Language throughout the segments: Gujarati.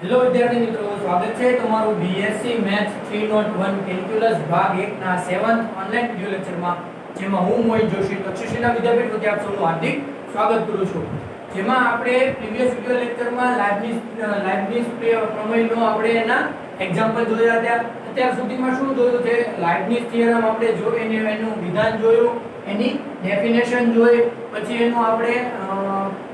હેલો વિદ્યાર્થી મિત્રો, સ્વાગત છે તમારું બીએસસી મેથ્સ 301 કેલ્ક્યુલસ ભાગ 1 ના 7th ઓનલાઈન વિડિયો લેક્ચરમાં, જેમાં હું મોહિત જોશી તક્ષશિલા વિદ્યાપીઠ વતી આપ સૌનું હાર્દિક સ્વાગત કરું છું. જેમાં આપણે પ્રીવિયસ વિડિયો લેક્ચરમાં લાઇબનિઝ પ્રમેયનો આપણે એના એક્ઝામ્પલ જોયા હતા. અત્યાર સુધીમાં શું જોયું છે? લાઇબનિઝ થિયરમ આપણે જોયું, એનું વિધાન જોયું, એની ડેફિનેશન જોઈ, પછી એનું આપણે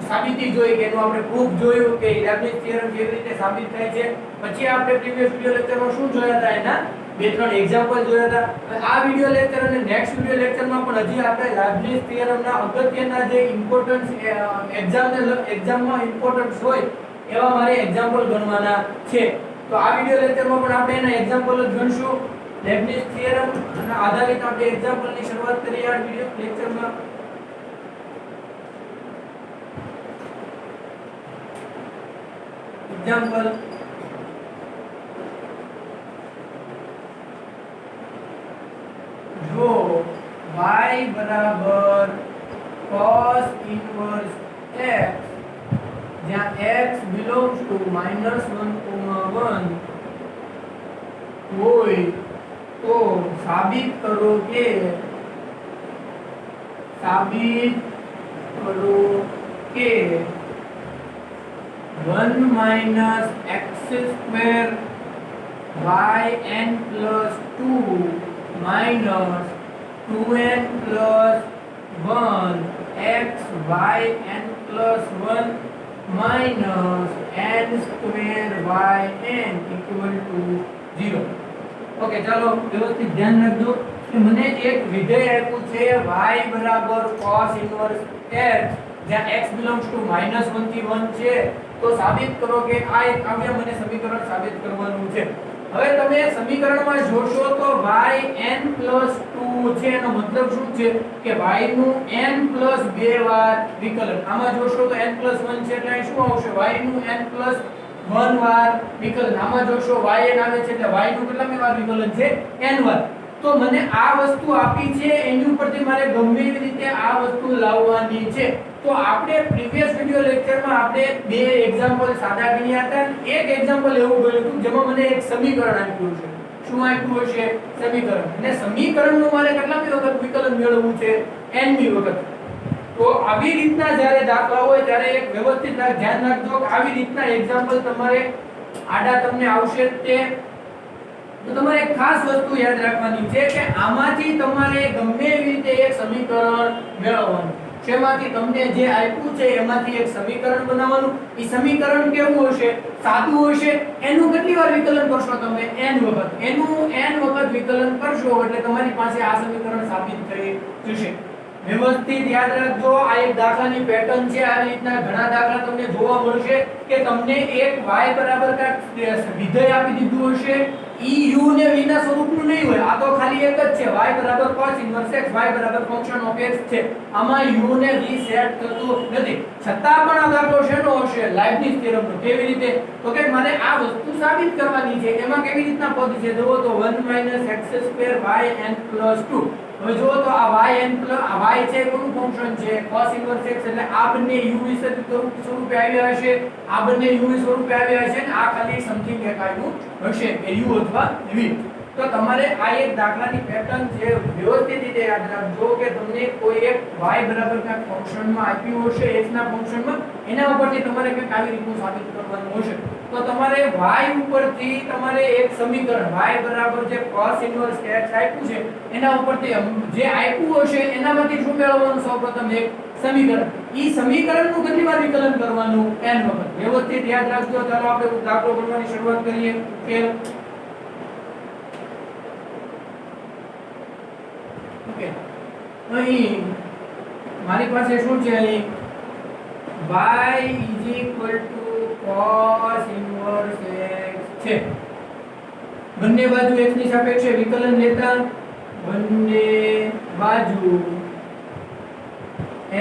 સાબિતી જોઈ કે એનું આપણે પ્રૂફ જોયું કે લાઇબનિઝ થિયરમ કેવી રીતે સાબિત થાય છે. પછી આપણે પ્રીવિયસ વિડિયો લેક્ચરમાં શું જોયા હતા? એના બે ત્રણ એક્ઝામ્પલ જોયા હતા. આ વિડિયો લેક્ચર અને નેક્સ્ટ વિડિયો લેક્ચરમાં પણ હજી આપણે લાઇબનિઝ થિયરમના અગત્યના જે ઇમ્પોર્ટન્સ એક્ઝામમાં ઇમ્પોર્ટન્સ હોય એવા મારે એક્ઝામ્પલ ગણવાના છે. તો આ વિડિયો લેક્ચરમાં પણ આપણે એના એક્ઝામ્પલ જ ગણશું. લાઇબનિઝ થિયરમ અને આધારિત આપણે એક્ઝામ્પલની શરૂઆત કરીએ આ વિડિયો લેક્ચરમાં. એક્ઝામ્પલ જો y બરાબર cos ઇન્વર્સ x જ્યાં x belongs to -1, હોય તો સાબિત કરો કે 1 - x² yn + 2 - 2n + 1 x yn + 1 - n² yn = 0. Okay, ચાલો વ્યવસ્થિત ધ્યાન રાખજો કે મને એક વિધેય આપ્યું છે y બરાબર cos ઇન્વર્સ x જ્યાં x belongs to -1 થી 1 છે. તો સાબિત કરો કે આ એક આવ્ય મને સમીકરણ સાબિત કરવાનું છે. હવે તમે સમીકરણમાં જોશો તો yn + 2 છે, એનો મતલબ શું છે કે y નું n + 2 વાર વિકલન. આમાં જોશો તો n + 1 છે એટલે શું આવશે? y નું n + 1 વાર વિકલન. આમાં જોશો yn આવે છે એટલે y નું કેટલામી વાર વિકલન છે? n વાર. તો મને આ વસ્તુ આપી છે, એની ઉપરથી મારે ગમે એવી રીતે આ વસ્તુ લાવવાની છે. તો આપણે પ્રીવિયસ વિડિયો લેક્ચરમાં આપણે બે એક્ઝામ્પલ સાદા ગણ્યા હતા. એક એક્ઝામ્પલ એવું ગણ્યું હતું જેમાં મને એક સમીકરણ આપ્યું છે. શું આપ્યું હશે? સમીકરણ. અને સમીકરણનું મારે કેટલામી વખત વિકલન મેળવવું છે? n મી વખત. તો આવી રીતના જ્યારે દાખલા હોય ત્યારે એક વ્યવસ્થિત ધ્યાન રાખજો કે આવી રીતના એક્ઝામ્પલ તમારે આડા તમને આવશે તે. તો તમારે એક ખાસ વસ્તુ યાદ રાખવાની છે કે આમાંથી તમારે ગમે એવી રીતે એક સમીકરણ મેળવવાનું. શેમાંથી? તમને જે આપ્યું છે એમાંથી એક સમીકરણ બનાવવાનું. એ સમીકરણ કેવું હશે? સાદું હશે. એનું કેટલી વાર વિકલન કરશો તમે? n વખત. એનું n વખત વિકલન કરશો એટલે તમારી પાસે આ સમીકરણ સાબિત થઈ જશે. વ્યવસ્થિત યાદ રાખજો. આ એક દાખલાની પેટર્ન છે. આ રીતના ઘણા દાખલા તમને જોવા મળશે કે તમને એક y બરાબર કાંઈક વિધેય આપી દીધું હશે. ઈ u ને v ના સ્વરૂપનું નહીં હોય. આ તો ખાલી એક જ છે. y બરાબર cos ઇન્વર્સ x, y બરાબર ફંક્શન ઓફ x છે. આમાં u ને v સેટ થતું નથી. છતાં પણ આ દાખલો શેનો હશે? લાઇબનિઝ થિયરમનો. કેવી રીતે? તો કે મારે આ વસ્તુ સાબિત કરવાની છે. એમાં કેવી રીતના પદ છે? જુઓ તો 1 - x² yn + 2. હવે જુઓ તો આ y છે કોનું ફંક્શન છે? cos inverse x. એટલે આ બંને u વિશે સ્વરૂપે આવ્યા હશે, આ બંને u સ્વરૂપે આવ્યા હશે, અને આ ખાલી સમથિંગ એક આવ્યું હશે કે u અથવા v. તો તમારે આ એક દાખલાની પેટર્ન છે, વ્યવસ્થિત રીતે યાદ રાખજો કે તમને કોઈ એક y બરાબર કાંઈક ફંક્શનમાં આપ્યું હશે, x ના ફંક્શનમાં, એના ઉપરથી તમારે કંઈક આવી રીતનું સાબિત કરવાનું હશે. તો તમારે y ઉપરથી તમારે એક સમીકરણ y બરાબર જે cos ઇન્વર્સ x આપ્યું છે એના ઉપરથી જે આપ્યું હશે એનામાંથી શું મેળવવાનું? સૌપ્રથમ એક સમીકરણ. ઈ સમીકરણનું કેટલી વાર વિકલન કરવાનું? n વખત. વ્યવસ્થિત યાદ રાખજો. ચાલો આપણે દાખલો ગણવાની શરૂઆત કરીએ કે ઓકે, અહીં મારી પાસે શું છે? અહીં y cos ઇન્વર્સ x છે. બંને બાજુ x ની સાપેક્ષે વિકલન લેતા બંને બાજુ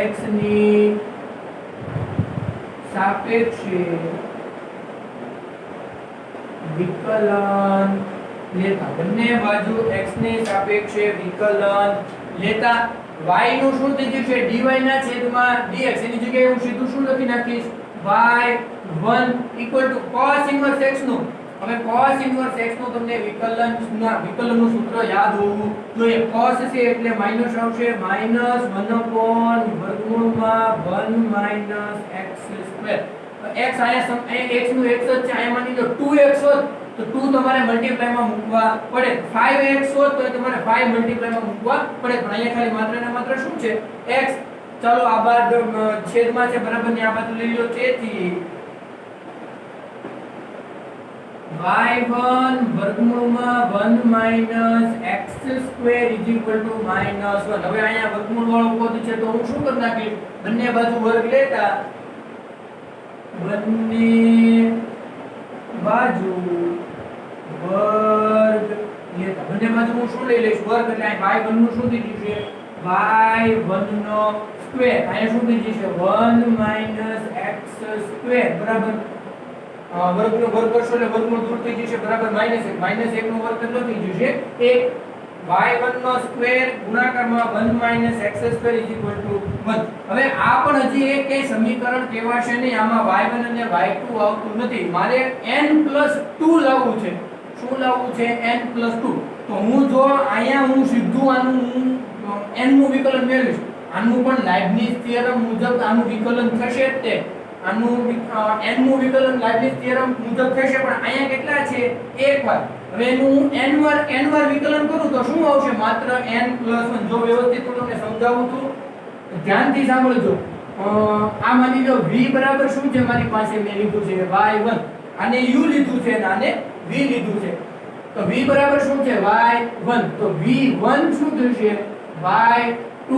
x ની સાપેક્ષે વિકલન લેતા બંને બાજુ x ની સાપેક્ષે વિકલન લેતા y નું શું થઈ જશે dy ના છેદમાં dx એની જગ્યાએ હું સીધું શું લખી નાખીશ y1 cos ઇન્વર્સ x નું હવે cos ઇન્વર્સ x નું તમને વિકલનનું સૂત્ર યાદ હોવું જોઈએ cos છે એટલે માઈનસ આવશે -1/1 x² x આયા x નું x જ છે આયા માની લો 2x હોત તો 2 તમારે મલ્ટીપ્લાય માં મૂકવા પડે 5x હોત તો તમારે 5 મલ્ટીપ્લાય માં મૂકવા પડે પણ અહીંયા ખાલી માત્ર ને માત્ર શું છે x ચાલો આ બાદ છેદમાં છે બરાબર ને આ બાજુ લઈ લો તેથી y1 1 x² -1 હવે અહીંયા વર્ગમૂળ વાળો પદ છે તો હું શું કરી નાખીશ બંને બાજુ વર્ગ લેતા બંને બાજુ વર્ગ લેતા બંને બાજુ હું શું લઈ લઈશ વર્ગ એટલે અહીં y1 નું શું થઈ જશે y1 નો સ્ક્વેર અહીંયા શું થઈ જશે 1 x² બરાબર વર્ગનો વર્ગ કરશો એટલે વર્ગમૂળ દૂર થઈ જશે બરાબર -1 -1 નો વર્ગ કેટલો થઈ જશે 1 y1 નો સ્ક્વેર ગુણાકારમાં 1 x² 1 હવે આ પણ હજી એક કે સમીકરણ કહેવાશે નહીં આમાં y1 અને y2 આવતું નથી મારે n+2 લાવવું છે શું લાવવું છે n+2 તો હું જો અહીંયા હું સીધું આનું n નું વિકલન મેળવીશ આનું પણ લાઇબનિઝ થિયરમ મુજબ આનું વિકલન થશે જ તે આનું n નું વિકલન લાઇબનિઝ થિયરમ મુજબ થશે પણ અહીંયા કેટલા છે એક વાર હવે એનું n વાર વિકલન કરું તો શું આવશે માત્ર n+1 જો વ્યવસ્થિત હું તમને સમજાવું છું ધ્યાનથી સાંભળજો આ માની લો v બરાબર શું છે મારી પાસે મેં લીધું છે y1 આને u લીધું છે અને આને v લીધું છે તો v બરાબર શું છે y1 તો v1 શું થશે y2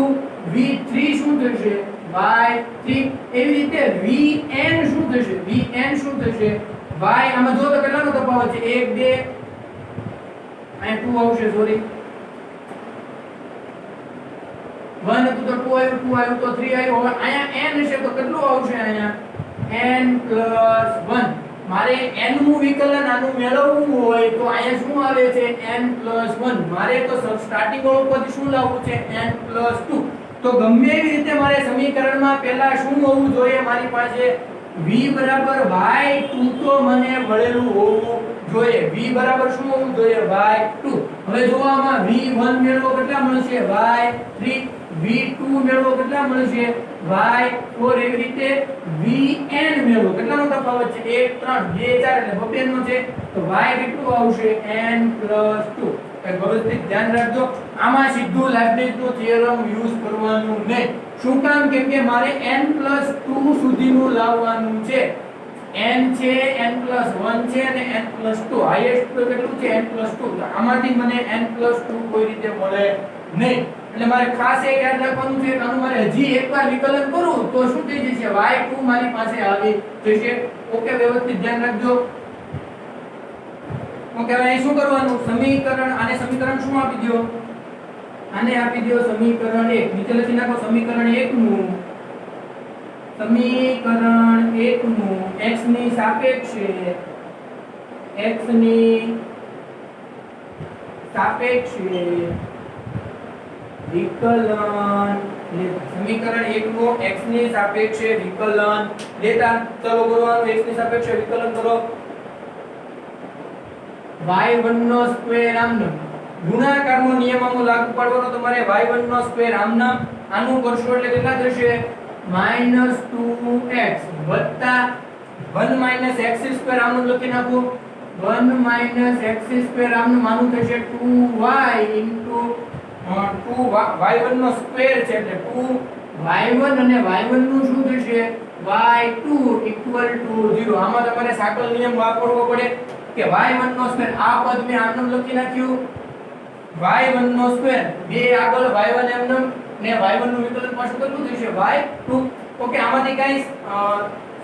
v3 શું થશે y3 એવી રીતે vn શું થશે y આમાં જો તો કેટલાનો તફાવત છે 1 2 અહીં 2 આવશે સોરી 1 હતું તો 2 આવ્યું તો 3 આવ્યું હવે અહીંયા n હશે તો કેટલું આવશે અહીંયા n+1 મારે n નું વિકલન આનું મેળવવું હોય તો અહીંયા શું આવે છે n+1 મારે તો સ્ટાર્ટિંગ વાળું પદ શું લાવવું છે n+2 તો ગમે એવી રીતે મારે સમીકરણમાં પહેલા શું હોવું જોઈએ મારી પાસે v બરાબર y2 તો મને મળેલું હોવું જોઈએ v બરાબર શું હોવું જોઈએ y2 હવે જો આમાં v1 મેળવો કેટલા મળશે y3 v2 મેળવો કેટલા મળશે y4 એવી રીતે vn મેળવો કેટલાનો તફાવત છે 1 3 2 4 એટલે બબે નો છે તો y કેટલું આવશે n+2 વ્યવસ્થિત ધ્યાન રાખજો આમાં સીધું લાઇબનિઝ નો થિયરમ યુઝ કરવાનું નહીં શું કામ કેમ કે મારે n+2 સુધીનું લાવવાનું છે n છે n+1 છે અને n+2 હાઈએસ્ટ તો કેટલું છે n+2 તો આમાંથી મને n+2 કોઈ રીતે મળે નહીં એટલે મારે ખાસ એક યાદ રાખવાનું છે કે આનું મારે હજી એકવાર વિકલન કરું તો શું થઈ જશે y2 મારી પાસે આવી જશે ઓકે વ્યવસ્થિત ધ્યાન રાખજો ઓકે હવે શું કરવાનું સમીકરણ આને સમીકરણ શું આપી દો આને આપી દો સમીકરણ 1 નીચે લખી નાખો સમીકરણ 1 નું x ની સાપેક્ષે વિકલન સમીકરણ 1 નું x ની સાપેક્ષે વિકલન લેતા ચલો કરવાનું x ની સાપેક્ષે વિકલન કરો y1 નો સ્ક્વેર આમનો ગુણાકારનો નિયમ આમાં લાગુ પાડવાનો તમારે y1 નો સ્ક્વેર આમના આનું કરશો એટલે કેટલા થશે -2x વત્તા 1 x² આમનું લખી નાખો 1 x² આમનું માનું થશે 2y y1 નો સ્ક્વેર છે એટલે 2y1 અને y1 નું શું થશે y2 0 આમાં તમારે સાકલ નિયમ વાપરવો પડે કે y1 નો સ્ક્વેર આ પદ મેં આમનું લખી નાખ્યું y1 નો સ્ક્વેર બે આગળ y1 એમનું ને y1 નું વિકલન પાછું કેટલું થશે y2 ઓકે આમાંથી કઈ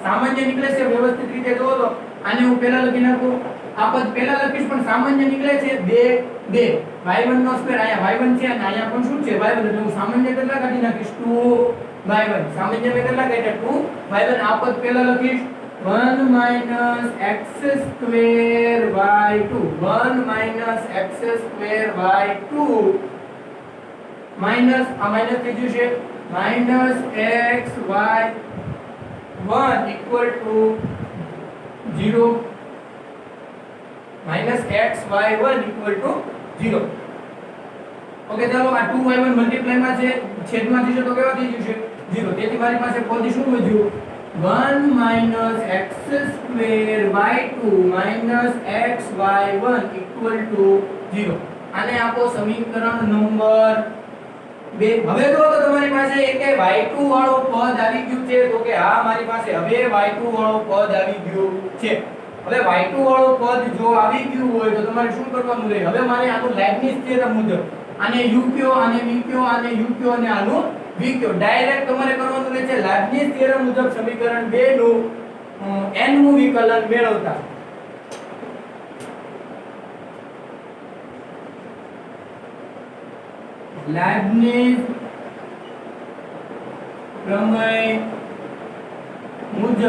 સામાન્ય નીકળે છે વ્યવસ્થિત રીતે જોવો તો આને હું પહેલા લખી નાખું આ પદ પહેલા લખીશ પણ સામાન્ય નીકળે છે 2 y1 નો સ્ક્વેર અહીંયા y1 છે અને અહીંયા પણ શું છે y1 એટલે હું સામાન્ય કેટલા કાઢી નાખીશ 2y1 સામાન્ય મેં કેટલા કાઢ્યા 2y1 આ પદ પહેલા લખીશ 1 x² y2 1 x² y2 minus આ માઈનસ થઈ જશે minus x y 1 equal to 0 minus x y 1 equal to 0. Okay ચાલો આ 2y1 મલ્ટીપ્લાય માં છે છેદમાં થશે તો કેવા થઈ જશે 0. તેથી મારી પાસે પદ શું વધ્યું 1 minus x square y2 minus xy1 equal to 0. આને આપો સમીકરણ નંબર 2. હવે જો તો તમારી પાસે એક y2 વાળો પદ આવી ગયું છે તો કે હા મારી પાસે હવે y2 વાળો પદ આવી ગયું છે. હવે y2 વાળો પદ જો આવી ગયું હોય તો તમારે શું કરવાનું રહે હવે મારે આનું લાઇબનિઝ થિયરમ મુજબ આને u કયો આને v કયો આને u કયો અને આનું v કયો ડાયરેક્ટ તમારે કરવાનું રહે છે લાઇબનિઝ થિયરમ મુજબ સમીકરણ 2 નું n નું વિકલન મેળવતા. લાઇબનિઝ પ્રમેય મુજબ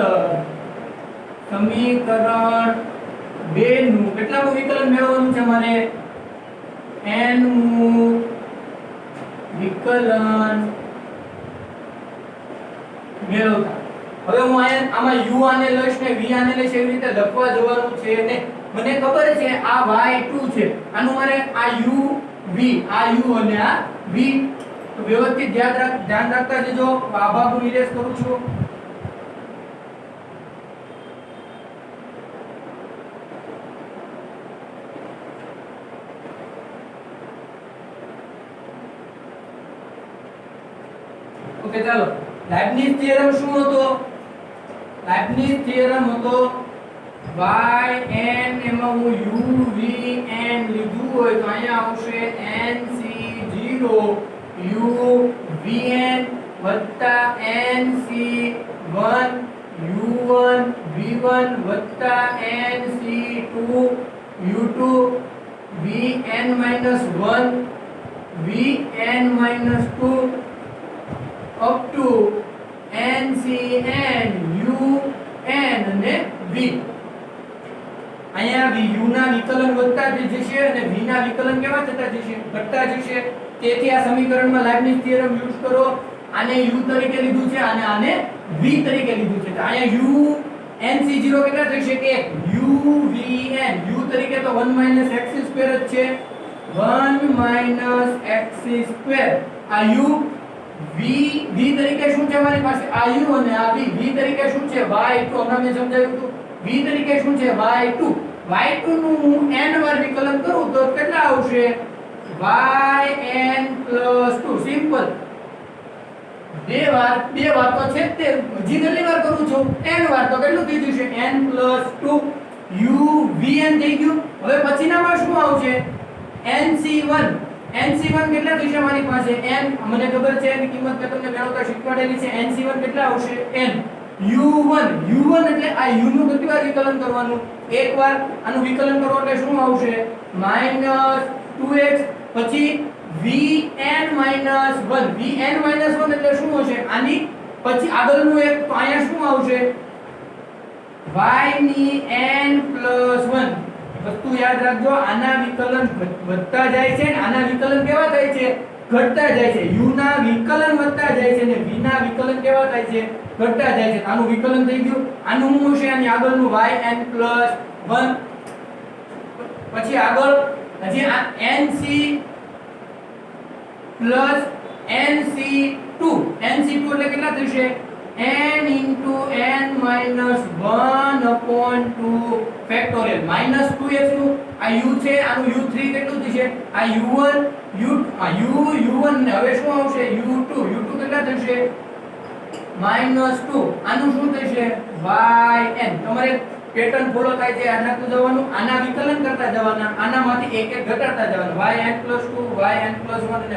સમીકરણ 2 નું કેટલાનું વિકલન મેળવવાનું છે મારે n નું વિકલન મેળવતા. હવે હું આમાં u આને લઈશ ને v આને લઈશ એવી રીતે લખવા જવાનું છે ને મને ખબર છે આ y2 છે આનું મારે આ u v આ u અને આ v તો વ્યવસ્થિત ધ્યાન રાખતા જજો. આ ભાગનું ઇરેઝ કરું છું. ઓકે ચાલો લાઇબનિઝ થિયરમ શું હતો લાઇબનિઝ થિયરમ હતો yn એમાં હું u v n લીધું હોય તો અહીંયા આવશે nc0 u vn nc1 u1 v1 nc2 u2 vn 1 vn 2 up to NCN UN અને V. અહીંયા v u ના વિકલન વધતા જશે અને v ના વિકલન કેવા થતા જશે ઘટતા જશે. તેથી આ સમીકરણમાં લાઇબનિઝ થિયરમ યુઝ કરો. આને u તરીકે લીધું છે અને આને v તરીકે લીધું છે. તો અહીંયા u nc0 કેટલા થશે કે u vn u તરીકે તો 1 x2 જ છે 1 x2 આ u v તરીકે શું છે મારી પાસે આ u અને આ v તરીકે શું છે y2 હમણાં મેં સમજાવ્યું હતું v તરીકે શું છે y2 નું હું n વાર વિકલન કરું તો કેટલા આવશે yn + 2 સિમ્પલ બે વાર તો છે તે હજી કેટલી વાર કરું છું n વાર તો કેટલું થઈ જશે n + 2 u vn થઈ ગયું. હવે પછીનામાં શું આવશે nc1 કેટલા થશે મારી પાસે n મને ખબર છે એની કિંમત મેં તમને મેળવતા શીખવાડેલી છે nc1 કેટલા આવશે n u1 એટલે આ u નું કેટલી વાર વિકલન કરવાનું એકવાર આનું વિકલન કરો એટલે શું આવશે -2x પછી vn - 1 એટલે શું હશે આની પછી આગળનું એક તો અહીંયા શું આવશે y ની n + 1 વસ્તુ યાદ રાખજો આના વિકલન વધતા જાય છે અને આના વિકલન કેવા થાય છે ઘટતા જાય છે. u ના વિકલન વધતા જાય છે અને v ના વિકલન કેવા થાય છે ઘટતા જાય છે. આનું વિકલન થઈ ગયું. આનું શું છે આની આગળનું yn + 1 પછી આગળ હજી આ nc + nc2 એટલે કેટલા થશે n * n - 1/2 ફેક્ટોરિયલ -2x નું આ u છે આનું u3 કેટલું થશે આ u1 ને હવે શું આવશે u2 કેટલા થશે -2 આનું શું થશે yn. તમારે પેટર્ન ફોલો થાય છે યાદ રાખતું જવાનું. આના વિકલન કરતા જવાના આનામાંથી એક એક ઘટાડતા જવાનું yn + 2 yn + 1 અને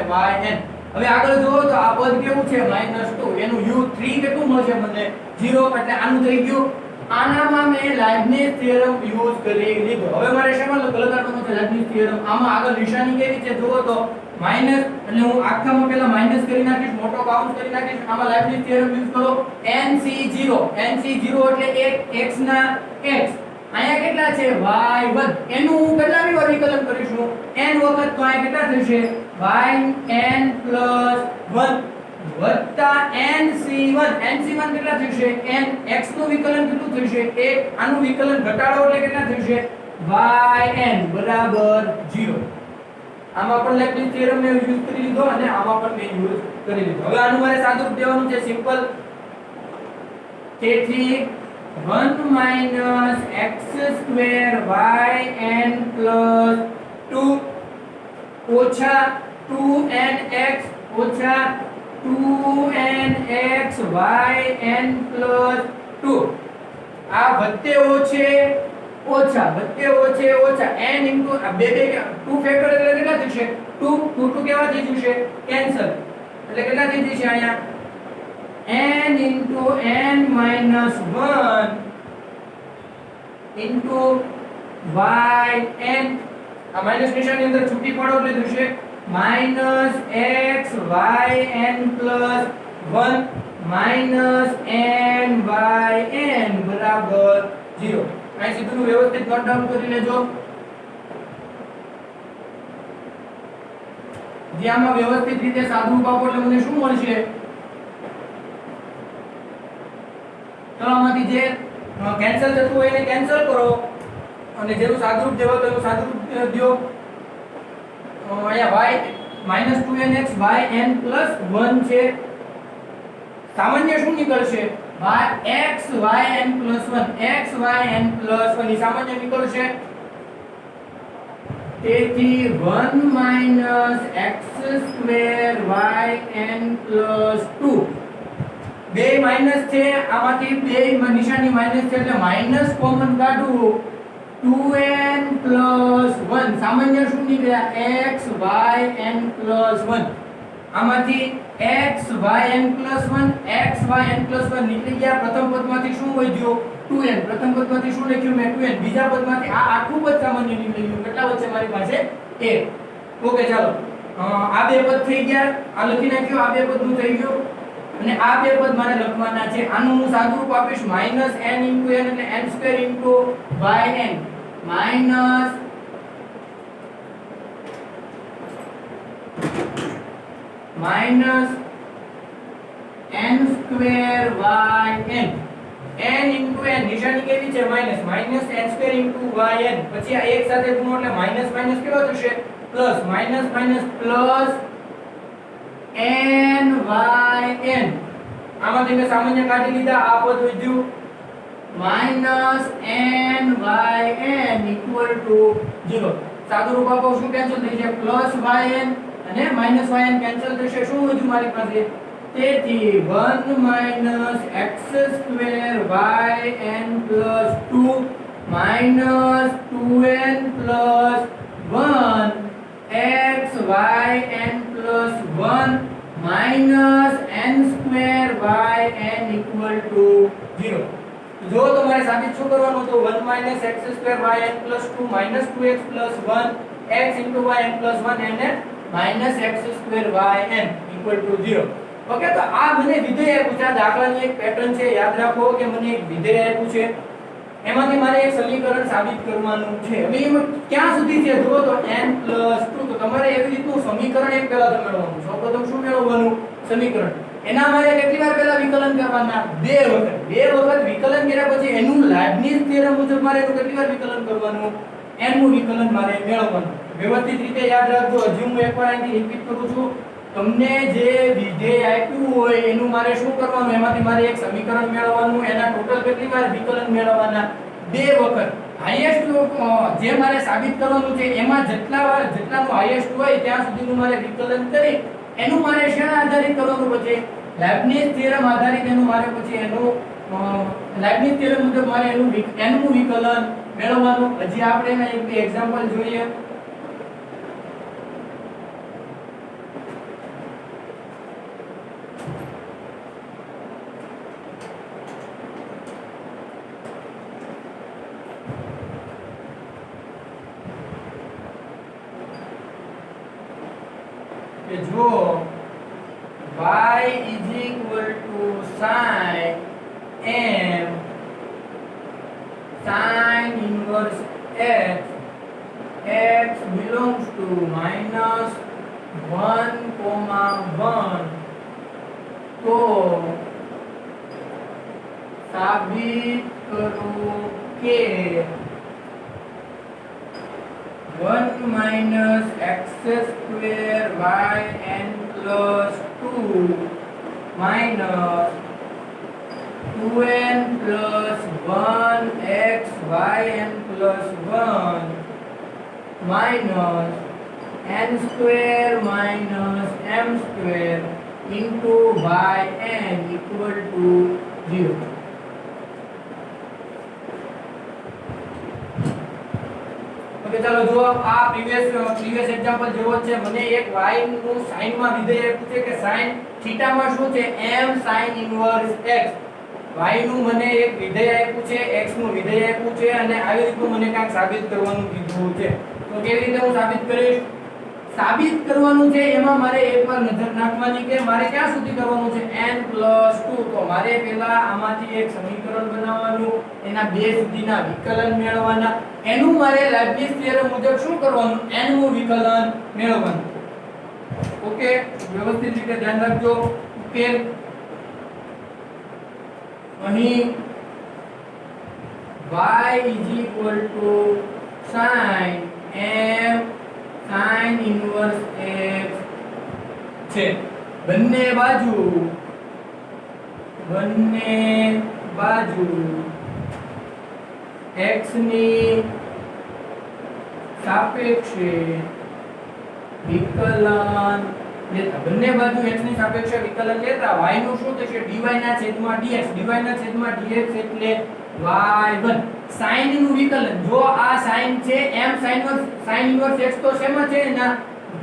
yn. હવે આગળ જોવો તો આ પદ કેવું છે -2 એનું u3 કેટલું મળશે મને 0 એટલે આનું થઈ ગયું. આનામાં મેં લાઇબનિઝ થિયરમ યુઝ કરી લીધો. હવે મારે શેમાં લગાડવાનું છે લાઇબનિઝ થિયરમ આમાં આગળ નિશાની કેવી છે જોવો તો માઈનસ એટલે હું આખામાં પહેલા માઈનસ કરી નાખીશ મોટો કાઉન્ટ કરી નાખીશ. આમાં લાઇબનિઝ થિયરમ યુઝ કરો nc0 એટલે x ના x અહીંયા કેટલા છે y1 એનું હું કેટલાની વાર વિકલન કરીશું n વખત તો અહીંયા કેટલા થશે yn પ્લસ 1 વત્તા nc1 nc1 કેટલા થશે n x નું વિકલન કેટલું થશે 1 આનું વિકલન ઘટાડો એટલે કેટલા થશે yn બરાબર 0 આમાં પણ લેબનિઝ થિયરમ ને યુઝ કરી લીધો અને આમાં પણ મેં યુઝ કરી લીધો હવે આનું મારે સાદુરૂપ દેવાનું છે સિમ્પલ તેથી 1 minus x square yn plus 2 ઓછા 2nx ઓછા 2nx yn plus 2 આ વત્તે ઓછે ઓછા વત્તે ઓછે ઓછા n into આ બે બે 2 ફેક્ટર એટલે કેટલા થશે 2 2 કેવા થઈ જશે કેન્સલ એટલે કેટલા થઈ જશે અહીંયા n into n minus 1 into yn આ માઈનસ નિશાની અંદર છૂટી પાડો એટલે થશે minus x yn plus 1 minus n yn બરાબર 0 અહીં સીધું વ્યવસ્થિત નોટ ડાઉન કરી લેજો જે આમાં વ્યવસ્થિત રીતે સાદુરૂપ આપો એટલે મને શું મળશે ચલો આમાંથી જે કેન્સલ થતું હોય એને કેન્સલ કરો અને જેનું સાદુરૂપ દેવો તો એનું સાદુરૂપ દયો અહીંયા y -2nx yn + 1 છે સામાન્ય શું નીકળશે x yn + 1 x yn + 1 ની સામાન્ય નીકળશે તેથી 1 - x² yn + 2 બે માઈનસ છે આમાંથી બે નિશાની માઈનસ છે એટલે માઈનસ કોમન કાઢવું 2n + 1 સામાન્ય શું નીકળ્યા x yn + 1 આમાંથી x yn + 1 x yn + 1 નીકળી ગયા પ્રથમ પદમાંથી શું વધ્યું 2n પ્રથમ પદમાંથી શું લખ્યું મેં 2n બીજા પદમાંથી આ આખું પદ સામાન્ય નીકળી ગયું કેટલા વચ્ચે મારી પાસે 1 ઓકે ચાલો આ બે પદ થઈ ગયા આ લખી નાખ્યું આ બે પદનું થઈ ગયું અને આ બે પદ મારે લખવાના છે આનું હું સાદુરૂપ આપીશ -n * n એટલે n² * yn minus n square yn n into n નિશાની કેવી છે minus minus n square into yn પછી આ એક સાથે ગુણો એટલે માઈનસ માઈનસ કેવો થશે plus minus minus plus n yn આમાંથી મેં સામાન્ય કાઢી લીધા આ પદ વધ્યું minus n yn equal to 0 સાદુરૂપ આપો શું કેન્સલ થઈ જશે પ્લસ yn અને માઈનસ yn કેન્સલ થશે શું વધ્યું મારી પાસે તેથી 1 minus x² yn plus 2 minus 2n plus 1 x yn plus 1 minus n square yn equal to 0 જો તમારે સાબિત શું કરવાનું તો 1 minus x² yn plus 2 minus 2x plus 1 x into yn plus 1 and minus x² yn equal to 0 okay તો આ મને વિધેય આપ્યું છે આ દાખલાની એક પેટર્ન છે યાદ રાખો કે મને એક વિધેય આપ્યું છે એમાંથી મારે એક સમીકરણ સાબિત કરવાનું છે હવે એમાં ક્યાં સુધી છે જો તો n + 2 તો તમારે એવી રીતનું સમીકરણ એક પહેલા તો મેળવવાનું સૌપ્રથમ શું મેળવવાનું સમીકરણ એના મારે કેટલી વાર પહેલા વિકલન કરવાના બે વખત વિકલન કર્યા પછી એનું લાઇબનિઝ થિયરમ મુજબ મારે એનું કેટલી વાર વિકલન કરવાનું n નું વિકલન મારે મેળવવાનું વ્યવસ્થિત રીતે યાદ રાખજો હજી હું એકવાર અહીંથી રિપીટ કરું છું તમને જે વિધેય આપ્યું હોય એનું મારે શું કરવાનું એમાંથી મારે એક સમીકરણ મેળવવાનું એના ટોટલ કેટલી વાર વિકલન મેળવવાના બે વખત હાઈએસ્ટ જે મારે સાબિત કરવાનું છે એમાં જેટલાનું હાઈએસ્ટ હોય ત્યાં સુધીનું મારે વિકલન કરી એનું મારે શેના આધારિત કરવાનું પછી લાઇબનિઝ થિયરમ આધારિત એનું મારે પછી એનું લાઇબનિઝ થિયરમ મુજબ મારે એનું વિકલન મેળવવાનું હજી આપણે એના એક એક્ઝામ્પલ જોઈએ કે જો y is equal to sin m sin inverse x belongs to minus 1,1 તો સાબિત કરો કે 1 minus x square y n plus 2 minus 2n plus 1 x y n plus 1 minus n square minus m square into y n equal to 0. Okay ચાલો જો આ પ્રીવિયસ એક્ઝામ્પલ જેવો છે. મને એક y નું sin માં વિધેય આપ્યું છે કે sin થીટા માં શું છે m sin inverse x. y નું મને એક વિધેય આપ્યું છે, x નું વિધેય આપ્યું છે અને આવી રીતનું મને કાંઈક સાબિત કરવાનું કીધું છે. તો કેવી રીતે હું સાબિત કરીશ? સાબિત કરવાનું છે એમાં મારે એકવાર નજર નાખવાની કે મારે ક્યાં સુધી કરવાનું છે n + 2. તો મારે પહેલા આમાંથી એક સમીકરણ બનાવવાનું, એના બે સુધીના વિકલન મેળવવાના, એનું મારે લાઇબનિઝ થિયરમ મુજબ શું કરવાનું n નું વિકલન મેળવવાનું. ઓકે વ્યવસ્થિત રીતે ધ્યાન રાખજો. ઉકેલ અહીં y sin m sin inverse x છે. બંને બાજુ x ની સાપેક્ષે વિકલન લેતા, બંને બાજુ x ની સાપેક્ષે વિકલન લેતા y નું શું થશે dy ના છેદમાં dx. dy ના છેદમાં dx એટલે y1 sin નું વિકલન. જો આ sin છે m sin ઇન્વર્સ x તો શેમાં છે એના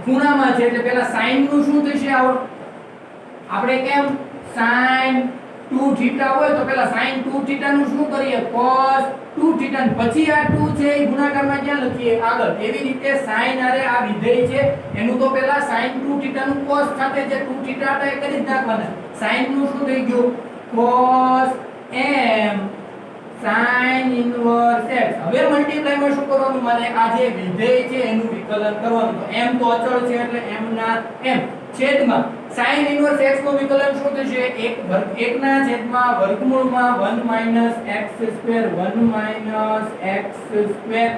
ખૂણામાં છે એટલે પહેલા sin નું શું થશે આપણે કેમ sin 2 થીટા હોય તો પહેલા sin 2 થીટા નું શું કરીએ cos 2 થીટા, પછી આ 2 છે એ ગુણાકારમાં ક્યાં લખીએ આગળ. એવી રીતે sin આરે આ વિધેય છે એનું તો પહેલા sin 2 થીટા નું cos સાથે જે 2 થીટા હતા એ કરી જ નાખવાના. sin નું શું થઈ ગયું cos m sin inverse x. હવે મલ્ટીપ્લાય માં શું કરવાનું મારે આ જે વિધેય છે એનું વિકલન કરવાનું. તો m તો અચળ છે એટલે m ના m છેદમાં sin ઇન્વર્સ x નું વિકલન શું થશે 1 ના છેદમાં વર્ગમૂળમાં 1 minus x square 1 minus x square.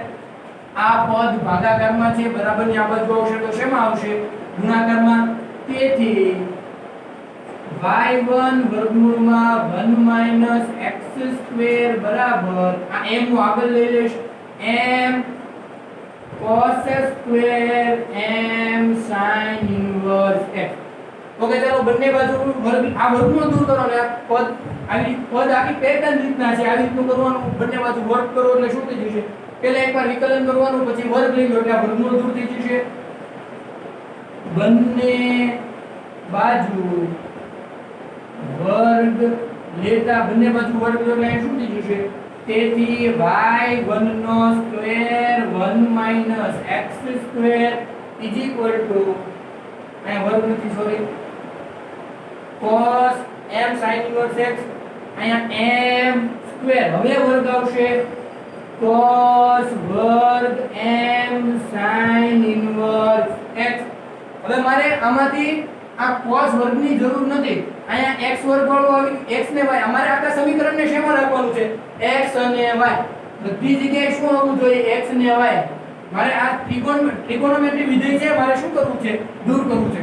આ પદ ભાગાકારમાં છે બરાબરની આ બાજુ આવશે તો શેમાં આવશે ગુણાકારમાં. તેથી y1 વર્ગમૂળમાં 1 minus x square બરાબર આ m નું આગળ લઈ લેશ m cos square m sin inverse x. Okay ચાલો બંને બાજુ વર્ગ આ વર્ગમૂળ દૂર કરો ને પદ આખી પેટર્ન રીતના છે આવી રીતનું કરવાનું. બંને બાજુ વર્ગ કરો એટલે શું થઈ જશે પહેલા એકવાર વિકલન કરવાનું પછી વર્ગ લઈ લો એટલે આ વર્ગમૂળ દૂર થઈ જશે. બંને બાજુ વર્ગ લેતા બંને બાજુ વર્ગ લો એટલે શું થઈ જશે તેથી y1 no square 1 minus x square is equal to અહીં વર્ગ નથી sorry cos m sin inverse x અહીંયા m સ્ક્વેર. હવે વર્ગ આવશે cos વર્ગ m sin inverse x. હવે મારે આમાંથી આ cos વર્ગની જરૂર નથી. અહીંયા x વર્ગ વાળો આવી x ને y અમારે આખા સમીકરણને શેમાં રાખવાનું છે x અને y. બધી જગ્યાએ શું આવવું જોઈએ x ને y. મારે આ ત્રિકોણોમેટ્રી વિધેય છે મારે શું કરવું છે દૂર કરવું છે.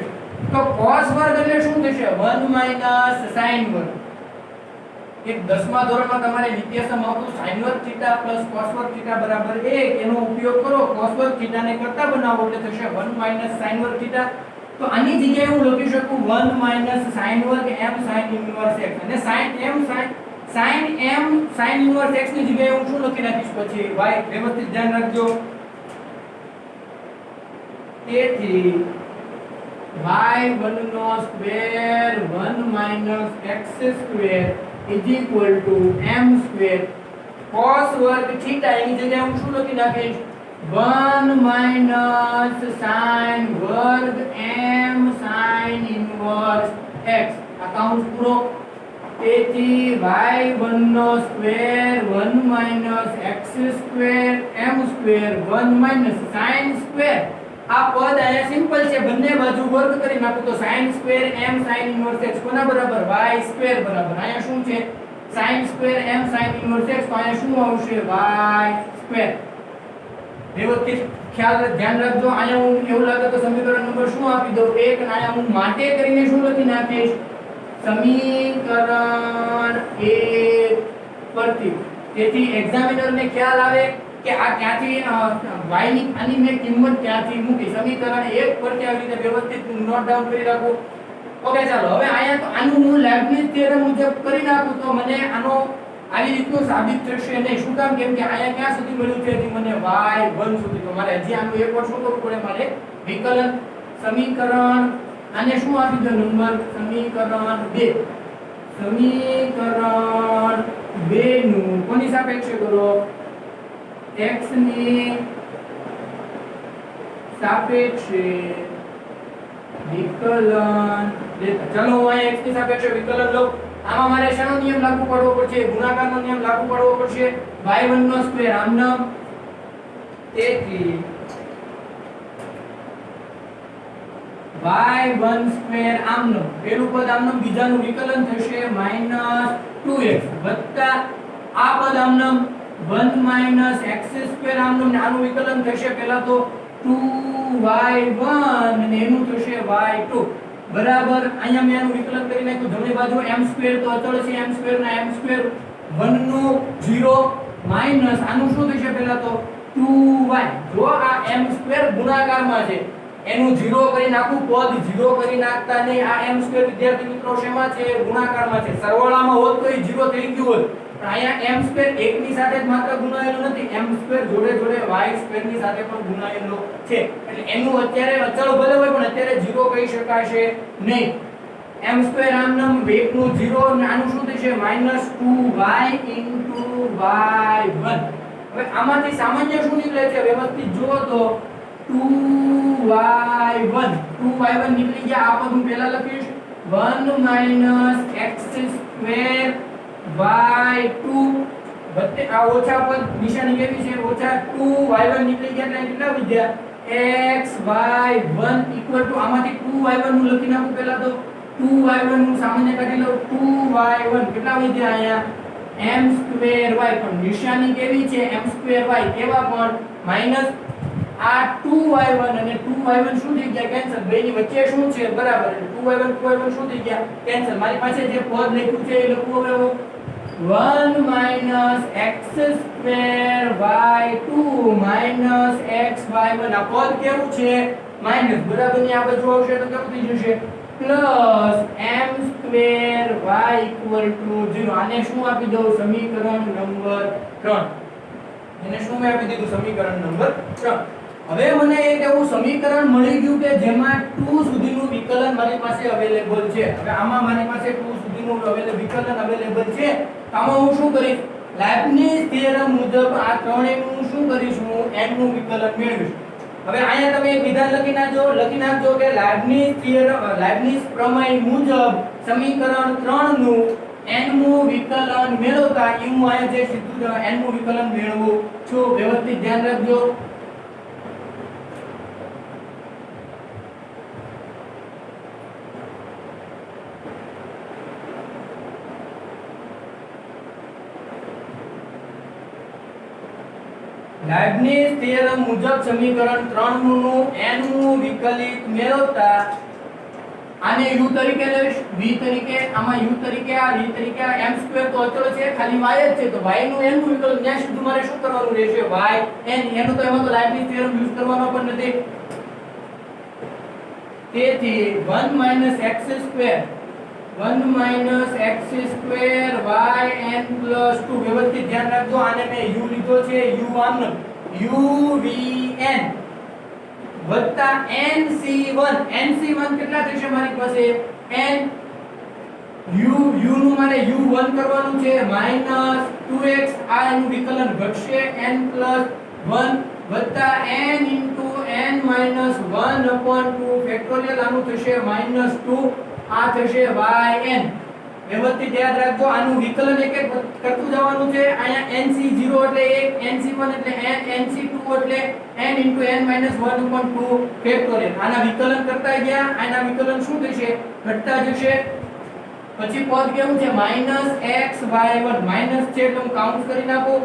તો cos વર્ગ એટલે શું થશે 1 minus sin વર્ગ. એક 10મા ધોરણમાં તમારે નિત્યસમ આવતું sin વર્ગ થીટા plus cos વર્ગ થીટા બરાબર 1 એનો ઉપયોગ કરો cos વર્ગ થીટાને કરતા બનાવો એટલે થશે 1 minus sin વર્ગ થીટા. તો આની જગ્યાએ હું લખી શકું 1 minus sin વર્ગ m sin ઇન્વર્સ x અને sin m sin inverse x ની જગ્યાએ હું શું લખી નાખીશ પછી y. વ્યવસ્થિત ધ્યાન રાખજો. તેથી y1 no square 1 minus x square is equal to m square cos વર્ગ થીટા એની જગ્યાએ હું શું લખી નાખીશ 1 minus sin વર્ગ m sin ઇન્વર્સ x. આ કાઉન્સ પૂરો. તેથી y1 નો square 1 minus x square m square 1 minus sin square આ પદ આયા સિમ્પલ છે, બંને બાજુ વર્ગ કરી નાખો તો sin square m sin inverse x કોના બરાબર y સ્ક્વેર બરાબર આયા શું છે sin square m sin inverse x તો આયા શું આવશે y સ્ક્વેર। વ્યવસ્થિત ખ્યાલ ધ્યાન રાખજો। આયા હું એવું લાગે તો સમીકરણ નંબર શું આપી દઉં 1 અને આયા હું માટે કરીને શું લખી નાખીશ સમીકરણ 1 પરથી। તેથી એક્ઝામિનર ને ખ્યાલ આવે કે આ ક્યાંથી y ની આની મે કિંમત ક્યાંથી મૂકી। સમીકરણ 1 પરથી આવી રીતે વ્યવસ્થિત નોટ ડાઉન કરી રાખો। ઓકે ચાલો હવે આયા તો આનું હું લેબનિઝ થિયરમ મુજબ કરી નાખું તો મને આનો આવી રીતનું સાબિત થશે નહીં। શું કામ? કેમ કે આયા ક્યાં સુધી મળ્યું છે હજી મને y1 સુધી, તો મારે હજી આનું એકવાર શું કરવું પડે, મારે વિકલન સમીકરણ આને શું આપી દો નંબર સમીકરણ 2 નું કોની સાપેક્ષે કરો x ની સાપેક્ષે વિકલન લેતા। ચાલો હું અહીં x ની સાપેક્ષે વિકલન લઉં। આમાં મારે શેનો નિયમ લાગુ પાડવો પડશે ગુણાકારનો નિયમ લાગુ પાડવો પડશે y1 નો સ્ક્વેર આમનો। તેથી y1 સ્ક્વેર આમનો પેલું પદ આમનો બીજાનું વિકલન થશે -2x વત્તા આ પદ આમનો 1 x સ્ક્વેર આમનો આનું વિકલન થશે પહેલા તો 2y1 અને એનું થશે y2 બરાબર। અહીંયા મેં આનું વિકલન કરી નાખ્યું જમણી બાજુ m² તો અચળ છે m² ના m² 1 નું 0 માઈનસ આનું શું થશે પહેલા તો 2y। જો આ m² ગુણાકારમાં છે એનું 0 કરી નાખું પદ 0 કરી નાખતા નહીં। આ m² વિદ્યાર્થી મિત્રો શેમાં છે ગુણાકારમાં છે, સરવાળામાં હોત તો એ 0 થઈ ગયું હોત, પણ અહીંયા m² એકની સાથે જ માત્ર ગુણાયેલો નથી, m² જોડે જોડે y² ની સાથે પણ ગુણાયેલો છે, એટલે એનું અત્યારે અચળ ભલે હોય પણ અત્યારે 0 કહી શકાશે નહીં। m² આમનામ 1 નું 0 અને આનું શું થશે -2y y1। હવે આમાંથી સામાન્ય શું નીકળે છે વ્યવસ્થિત જુઓ તો 2y1 નીકળી ગયા। આ પદ હું પહેલા લખીશ 1 x² y2 વત્તે આ ઓછા પદ નિશાની કેવી છે -2y1 નીકળી ગયા એટલે કેટલા વધ્યા xy1 આમાંથી 2y1 નું લખી નાખું પહેલા તો 2y1 નું સામાન્ય કાઢી લઉં 2y1 કેટલા વધ્યા અહીંયા m²y પણ નિશાની કેવી છે m²y કેવા પણ માઈનસ આ 2y1 અને 2y1 શું થઈ ગયા કેન્સલ, બેની વચ્ચે શું છે બરાબર, 2y1 શું થઈ ગયા કેન્સલ। મારી પાસે જે પદ લખ્યું છે એ લખું હવે 1 x² y2 xy1 આ પદ કેવું છે માઈનસ બરાબર ની આ બાજુ આવશે તો કેવું થઈ જશે પ્લસ m²y 0। આને શું આપી દઉં સમીકરણ નંબર 3। એને શું મેં આપી દીધું સમીકરણ નંબર 3। હવે મને એક એવું સમીકરણ મળી ગયું કે જેમાં 2 સુધીનું વિકલન મારી પાસે અવેલેબલ છે। હવે આમાં મારી પાસે 2 સુધીનું વિકલન અવેલેબલ છે, તો આમાં હું શું કરીશ લાઇબનિઝ થિયરમ મુજબ આ ત્રણેયનું શું કરીશ હું n નું વિકલન મેળવીશ। હવે અહીંયા તમે એક વિધાન લખી નાખજો કે લાઇબનિઝ પ્રમેય મુજબ સમીકરણ 3 નું n નું વિકલન મેળવતા હું અહીંયા જે સીધું n નું વિકલન મેળવું છું। વ્યવસ્થિત ધ્યાન રાખજો। લાઇબનિઝ થિયરમ મુજબ સમીકરણ 3 નું n નું વિકલિત મેળવતા આને u તરીકે લઈશ, v તરીકે, આમાં u તરીકે, આ v તરીકે, આ m² તો અચળ છે ખાલી y જ છે, તો y નું n નું વિકલન ત્યાં સુધી મારે શું કરવાનું રહેશે y n એનું તો એમાં તો લાઇબનિઝ થિયરમ યુઝ કરવાનો પણ નથી। તેથી 1 x² yn + 2 વ્યવસ્થિત ધ્યાન રાખજો। આને મેં u લીધો છે u આમનો uvn વત્તા nc1 કેટલા થશે મારી પાસે n u નું મારે u1 કરવાનું છે -2x આ એનું વિકલન ઘટશે n + 1 વત્તા n n - 1/2 ફેક્ટોરિયલ આનું થશે -2 આ થશે yn। વ્યવસ્થિત યાદ રાખજો આનું વિકલન એક એક કરતું જવાનું છે અહીંયા nc0 એટલે 1 nc1 એટલે n nc2 એટલે n * n - 1/2 ફેક્ટોરિયલ આના વિકલન કરતા ગયા આના વિકલન શું થશે ઘટતા જશે પછી પદ કેવું છે -xy1 માઈનસ છે એટલે હું કાઉન્ટ કરી નાખું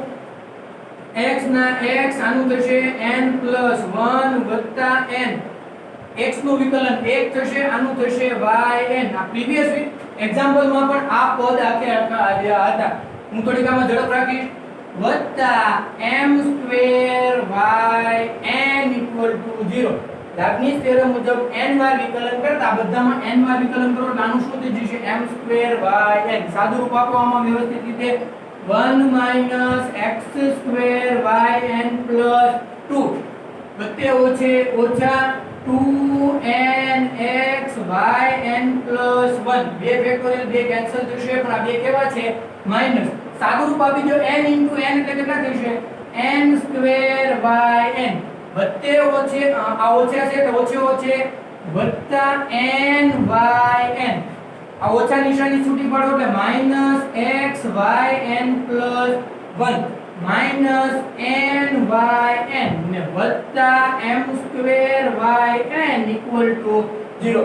x ના x આનું થશે n + 1 n x નું વિકલન 1 થશે આનું થશે yn આ પ્રીવિયસ એક્ઝામ્પલ માં પણ આ પદ આખે આખા આવ્યા હતા હું થોડીક આમાં ઝડપ રાખીશ m2yn = 0 લાબનીઝ થિયરમ મુજબ n વાર વિકલન કરતા બધામાં n વાર વિકલન કરો એટલે આનું શું થઈ જશે m2yn સાદું રૂપ આપો આમાં વ્યવસ્થિત રીતે 1 - x2yn + 2 વત્તે ઓછા 2nxyn + 1 બે ફેક્ટોરિયલ બે કેન્સલ થશે પણ આ બે કેવા છે માઈનસ સાદું રૂપ આપી દો n * n એટલે કેટલા થશે n2yn વત્તે ઓછે આ ઓછા છે તો ઓછે વત્તા nyn આ ઓછા નિશાની છૂટી પાડો એટલે -xyn + 1 -nyn ને વત્તા m2yn = 0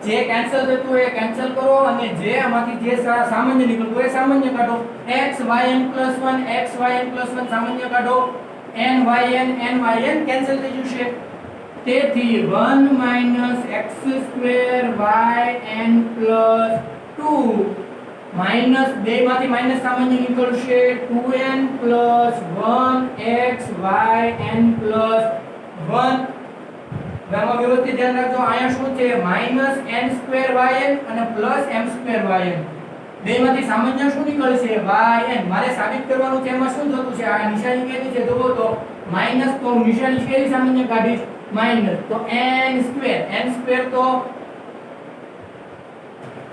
જે કેન્સલ થતું હોય એ કેન્સલ કરો અને જે આમાંથી જે સામાન્ય નીકળતું હોય એ સામાન્ય કાઢો xyn + 1 xyn + 1 સામાન્ય કાઢો nyn કેન્સલ થઈ જશે તેથી 1 - x2yn + 2 માઈનસ 2 માંથી માઈનસ સામાન્ય નીકળશે 2n + 1xyn + 1 ગામા વ્યવસ્થિત ધ્યાન રાખજો અહીંયા શું છે -n2yn અને +m2yn બે માંથી સામાન્ય શું નીકળશે yn મારે સાબિત કરવાનું છે એમાં શું થતું છે આ નિશાની કેવી છે જુઓ તો માઈનસ તો નિશાની કેવી સામાન્ય કાઢીશ માઈનસ તો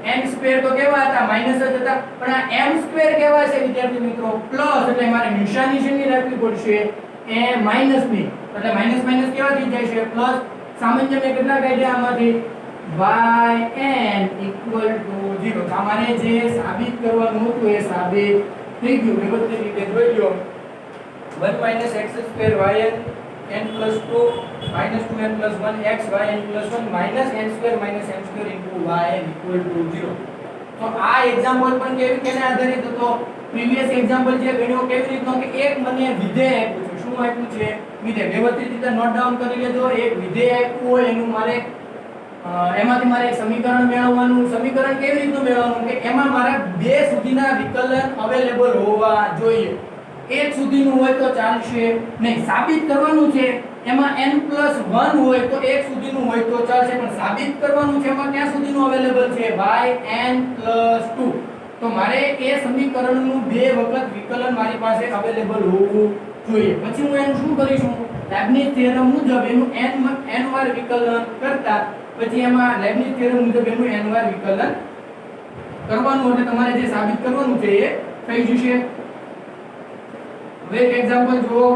n2 તો કેવા હતા માઈનસ જ હતા પણ આ m2 કેવા છે વિદ્યાર્થી મિત્રો પ્લસ એટલે મારે નિશાની શેની રાખવી પડશે એ માઈનસ ની એટલે માઈનસ માઈનસ કેવા થઈ જાય છે પ્લસ સામાન્ય મેં કેટલા કાઢ્યા આમાંથી yn = 0 તમારે જે સાબિત કરવાનું હતું એ સાબિત થઈ ગયું વ્યવસ્થિત રીતે જોઈ લો 1 - x2yn n + 2 -2n + 1 xyn + 1 -n2 - m2 * yn = 0 તો આ એક્ઝામ્પલ પણ કેને આધારિત હતો પ્રીવિયસ એક્ઝામ્પલ જે ગણ્યો કેવી રીતનો કે એક મને વિધેય આપ્યું છે શું આપ્યું છે વિધેય વ્યવસ્થિત રીતે નોટ ડાઉન કરી લેજો એક વિધેય આપ્યું હોય એનું મારે એમાંથી મારે એક સમીકરણ મેળવવાનું સમીકરણ કેવી રીતનું મેળવવાનું કે એમાં મારા બે સુધીના વિકલન અવેલેબલ હોવા જોઈએ એક સુધીનું હોય તો ચાલશે નહીં સાબિત કરવાનું છે એમાં n + 1 હોય તો એક સુધીનું હોય તો ચાલશે પણ સાબિત કરવાનું છે એમાં ક્યાં સુધીનું અવેલેબલ છે yn + 2 તો મારે એ સમીકરણનું બે વખત વિકલન મારી પાસે અવેલેબલ હોવું જોઈએ પછી હું એનું શું કરીશું લેબનીઝ થિયરમ મુજબ એનું n વાર વિકલન કરતા પછી એમાં લેબનીઝ થિયરમ મુજબ એનું n વાર વિકલન કરવાનું એટલે તમારે જે સાબિત કરવાનું છે એ થઈ જશે હવે એક એક્ઝામ્પલ જુઓ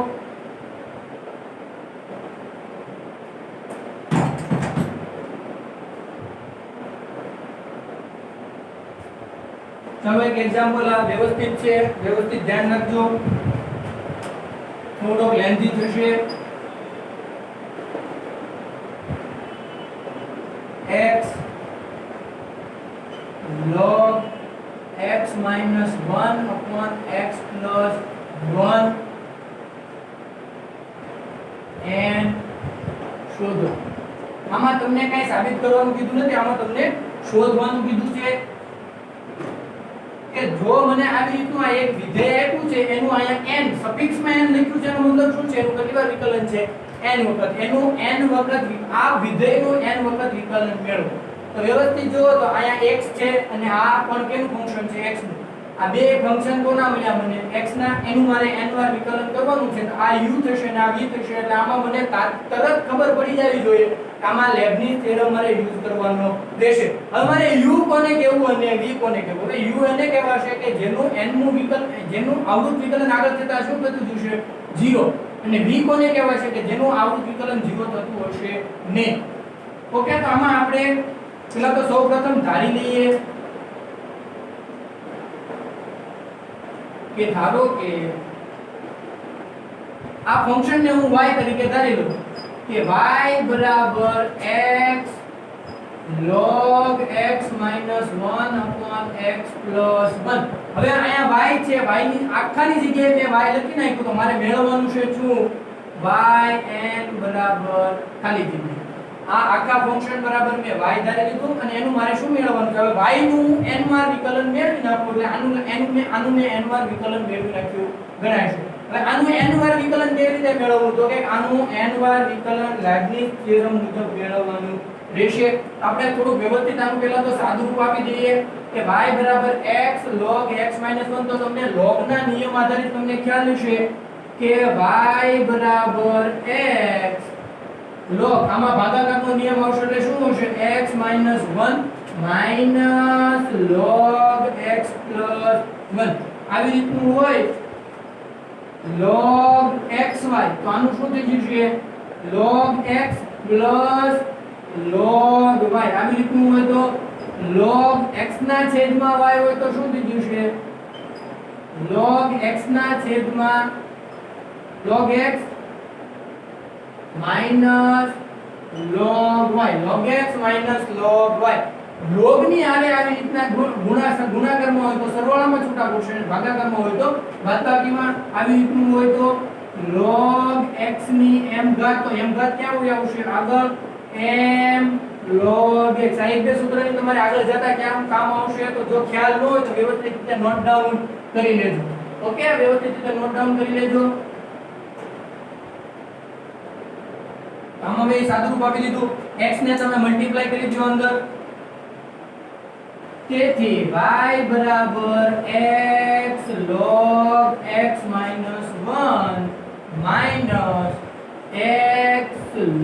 ચાલો એક એક્ઝામ્પલ આ વ્યવસ્થિત છે વ્યવસ્થિત ધ્યાન રાખજો થોડો લેન્થી થશે x log x - 1/x + 1 and શોધો આમાં તમને કઈ સાબિત કરવાનું કીધું નથી આમાં તમને શોધવાનું કીધું છે કે જો મને આવી રીતનું આ એક વિધેય આપ્યું છે એનું અહીંયા n સફિક્સ માં n લખ્યું છે એનો મતલબ શું છે એનું કેટલી વાર વિકલન છે n વખત એનું n વખત આ વિધેયનું n વખત વિકલન મેળવો તો વ્યવસ્થિત જુઓ તો અહીંયા x છે અને આ પણ કેનું ફંક્શન છે x નું આ બે ફંક્શન કોના મળ્યા મને x ના એનું મારે n વાર વિકલન કરવાનું છે તો આ u થશે અને આ v થશે એટલે આમાં મને તરત ખબર પડી જવી જોઈએ કે આમાં લેબનીઝ થિયરમ મારે યુઝ કરવાનો રહેશે હવે મારે u કોને કહેવું અને v કોને કહેવું હવે u એને કહેવાશે કે જેનું n નું વિકલન જેનું આવૃત વિકલન આગળ થતા શું થતું જશે 0 અને v કોને કહેવાશે કે જેનું આવૃત વિકલન 0 થતું હશે નહીં ઓકે તો આમાં આપણે પેલા તો સૌપ્રથમ ધારી લઈએ કે ધારો કે આ ફંક્શન ને હું y તરીકે ધારી લઉં કે y બરાબર x log x minus 1 upon x plus 1. હવે અહીંયા y છે, y ની આખાની જગ્યાએ મેં y લખી નાખ્યું તો મારે મેળવવાનું છે શું y n બરાબર ખાલી જગ્યા. આ આખા ફંક્શન બરાબર મેં y ધારી લીધું અને એનું મારે શું મેળવવાનું છે? હવે y નું n વાર વિકલન મેળવી નાખું એટલે આનું n વાર વિકલન મેળવી નાખ્યું ગણાય છે. હવે આનું n વાર વિકલન કેવી રીતે મેળવવું? તો કે આનું n વાર વિકલન લાઇબનિઝ થિયરમ મુજબ મેળવવાનું રહેશે. આપણે થોડું વ્યવસ્થિત આનું પહેલા તો સાદું રૂપ આપી દઈએ કે y બરાબર x log x - 1. તો તમને log ના નિયમ આધારિત તમને ખ્યાલ હશે કે y બરાબર x log આમાં ભાગાકારનો નિયમ આવશે એટલે શું હશે? x - 1 minus log x plus 1. આવી રીતનું હોય log xy તો આનું શું થઈ જશે? log x plus log y. આવી રીતનું હોય તો log x ના છેદમાં y હોય તો શું થઈ જશે? log x ના છેદમાં log x minus log y. log x minus log y. log ની આરે આવી રીતના ગુણાકારમાં હોય તો સરવાળામાં છૂટા પડશે અને ભાગાકારમાં હોય તો બાદબાકીમાં. આવી રીતનું હોય તો log x ની m ઘાત તો m ઘાત ક્યાં હોય આવશે? આગળ m log x. આ એક બે સૂત્રની તમારે આગળ જતા ક્યાં કામ આવશે તો જો ખ્યાલ ન હોય તો વ્યવસ્થિત રીતે નોટ ડાઉન કરી લેજો. ઓકે, વ્યવસ્થિત રીતે નોટ ડાઉન કરી લેજો. આમાં મેં સાદું રૂપ આપી દીધું. x ને તમે મલ્ટીપ્લાય કરી દો અંદર. તેથી y બરાબર x log x minus 1 minus x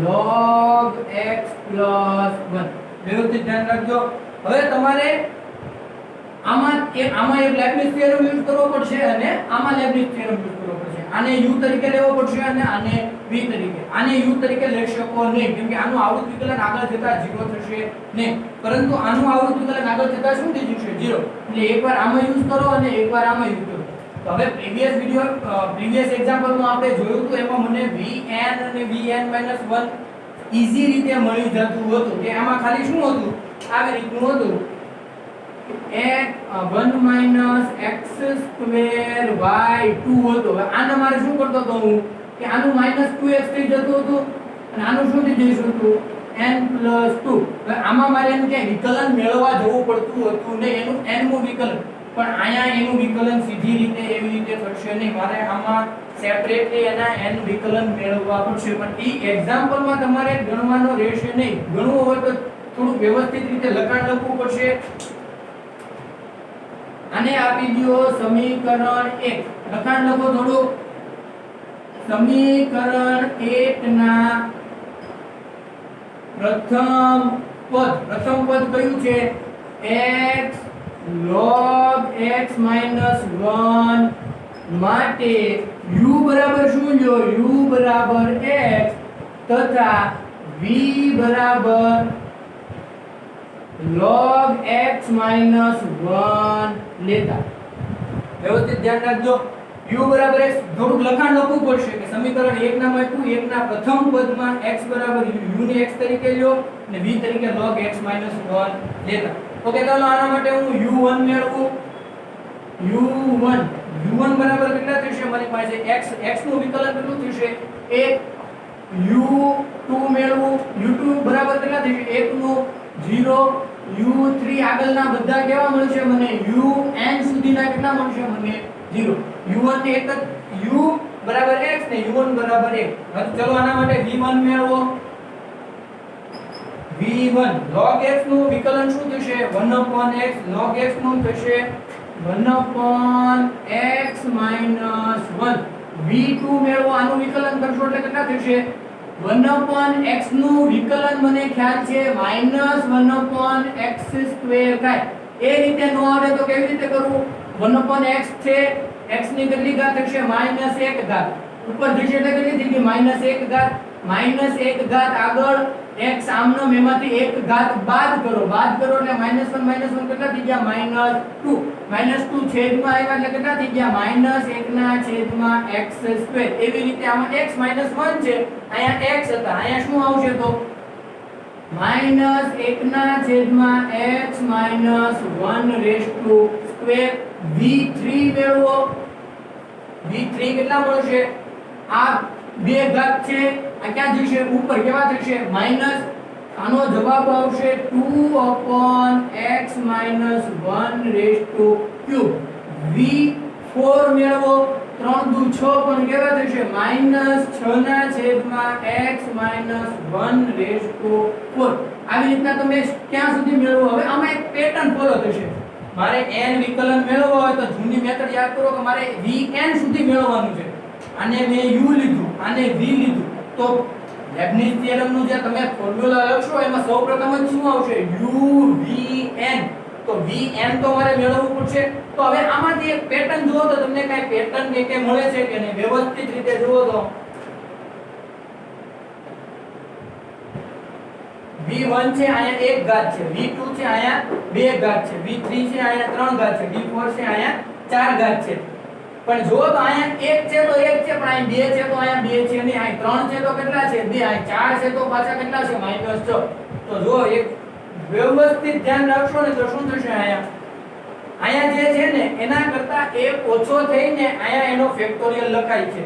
log x plus 1. વ્યવસ્થિત ધ્યાન રાખજો. હવે તમારે આમાં એક લાઇબનિઝ થિયરમ યુઝ કરવો પડશે અને આમાં લાઇબનિઝ થિયરમ યુઝ કરવો પડશે. આને u તરીકે લેવો પડશે અને આને v તરીકે. આને u તરીકે લઈ શકો નહીં કેમ કે આનું આવૃત વિકલન આગળ જતા 0 થશે નહીં, પરંતુ આનું આવૃત વિકલન આગળ જતા શું થઈ જશે? 0. એટલે એકવાર આમાં યુઝ કરો અને એકવાર આમાં યુઝ કરો. તો હવે પ્રીવિયસ એક્ઝામ્પલમાં આપણે જોયું હતું એમાં મને vn અને vn - 1 ઈઝી રીતે મળી જતું હતું કે આમાં ખાલી શું હતું? આવી રીતનું હતું 1 minus x square y 2 હતો. હવે આને મારે શું કરતો હતો હું કે આનું -2x થઈ જતું હતું અને આનું શું થઈ જતું હતું? n + 2. હવે આમાં મારે એનું કે વિકલન મેળવવા જવું પડતું હતું ને એનું n મું વિકલન, પણ અહીંયા એનું વિકલન સીધી રીતે એવી રીતે થશે નહીં. મારે આમાં સેપરેટલી એના n વિકલન મેળવવા પડશે. પણ એ એક્ઝામ્પલમાં તમારે ગણવાનો રહેશે નહીં. ગણવું હોય તો થોડું વ્યવસ્થિત રીતે લખાણ લખવું પડશે. આને આપી દો સમીકરણ 1. લખાણ લખો થોડું. સમીકરણ 1 ના પ્રથમ પદ કયું છે? x log x minus 1 માટે u બરાબર શું લ્યો? u બરાબર x તથા v બરાબર log x minus 1 લેતા. વ્યવસ્થિત ધ્યાન રાખજો. u બરાબર x થોડુંક લખાણ લખવું પડશે કે સમીકરણ 1 ના માં 1 ના પ્રથમ પદમાં x બરાબર u ને x તરીકે લ્યો અને v તરીકે log x minus 1 લેતા. ઓકે, ચાલો આના માટે હું u1 મેળવું. u1 બરાબર કેટલા થશે? મારી પાસે x નું વિકલન કેટલું થશે? 1. u2 મેળવું. u2 બરાબર કેટલા થશે? 1 નું 0. u3 આગળના બધા કેવા મળશે મને? un સુધીના કેટલા મળશે મને? 0. u1 ને એક જ u બરાબર x ને u1 બરાબર 1. હવે ચલો આના માટે v1 મેળવો. v1 log x નું વિકલન શું થશે? 1/x. log x નું થશે 1/x minus 1. v2 મેળવો. આનું વિકલન કરશો એટલે કેટલા થશે? 1/x નું વિકલન મને ખ્યાલ છે -1/x² થાય. એ રીતે ન આવે તો કેવી રીતે કરવું? 1/x છે, x ની કેટલી ઘાત થશે? -1 ઘાત. ઉપર જશે એટલે કેટલી થઈ ગઈ? -1 ઘાત. -1 ઘાત આગળ x આમનો એમાંથી 1 ઘાત બાદ કરો એટલે -1 કેટલા થઈ ગયા? -2. -2 છેદમાં આવ્યા એટલે કેટલા થઈ ગયા -1 ના છેદમાં x². એવી રીતે આમાં x - 1 છે, અહીંયા x હતા, અહીંયા શું આવશે તો -1 ના છેદમાં x - 1 raise two square. v3 મેળવો. v3 કેટલા મળશે? આ બે ઘાત છે, આ ક્યાં જશે? ઉપર. કેવા થશે? માઈનસ. આનો જવાબ આવશે 2/x - 1 raise two cube. v4 મેળવો. 3 દુ 6 પણ કેવા થશે? -6 ના છેદમાં x - 1 રેઝ ટુ 4. આવી રીતના તમે ક્યાં સુધી મેળવો? હવે આમાં એક પેટર્ન ફોલો થશે. મારે n વિકલન મેળવવો હોય તો જૂની મેથડ યાદ કરો કે મારે vn સુધી મેળવવાનું છે. આને મેં u લીધું, આને v લીધું. તો લેબનીઝ થિયરમ નું જે તમે ફોર્મ્યુલા લખશો એમાં સૌપ્રથમ જ શું આવશે? u/vn. તો vn તો મારે મેળવવું પડશે. તો હવે આમાંથી એક પેટર્ન જુઓ તો તમને કઈ પેટર્ન કે મળે છે કે નહીં? વ્યવસ્થિત રીતે જુઓ તો v1 છે, અહીંયા એક ઘાત છે, v2 છે, અહીંયા બે ઘાત છે, v3 છે, અહીંયા ત્રણ ઘાત છે, v4 છે, અહીંયા ચાર ઘાત છે. પણ જો તો અહીંયા એક છે તો એક છે, પણ અહીં બે છે તો અહીંયા બે છે નહીં. અહીં ત્રણ છે તો કેટલા છે? બે. અહીં ચાર છે તો પાછા કેટલા છે? -6. તો જો એક વ્યવસ્થિત ધ્યાન રાખશો ને તો શું થશે? અહીંયા જે છે ને એના કરતા એક ઓછો થઈને અહીંયા એનો ફેક્ટોરિયલ લખાય છે.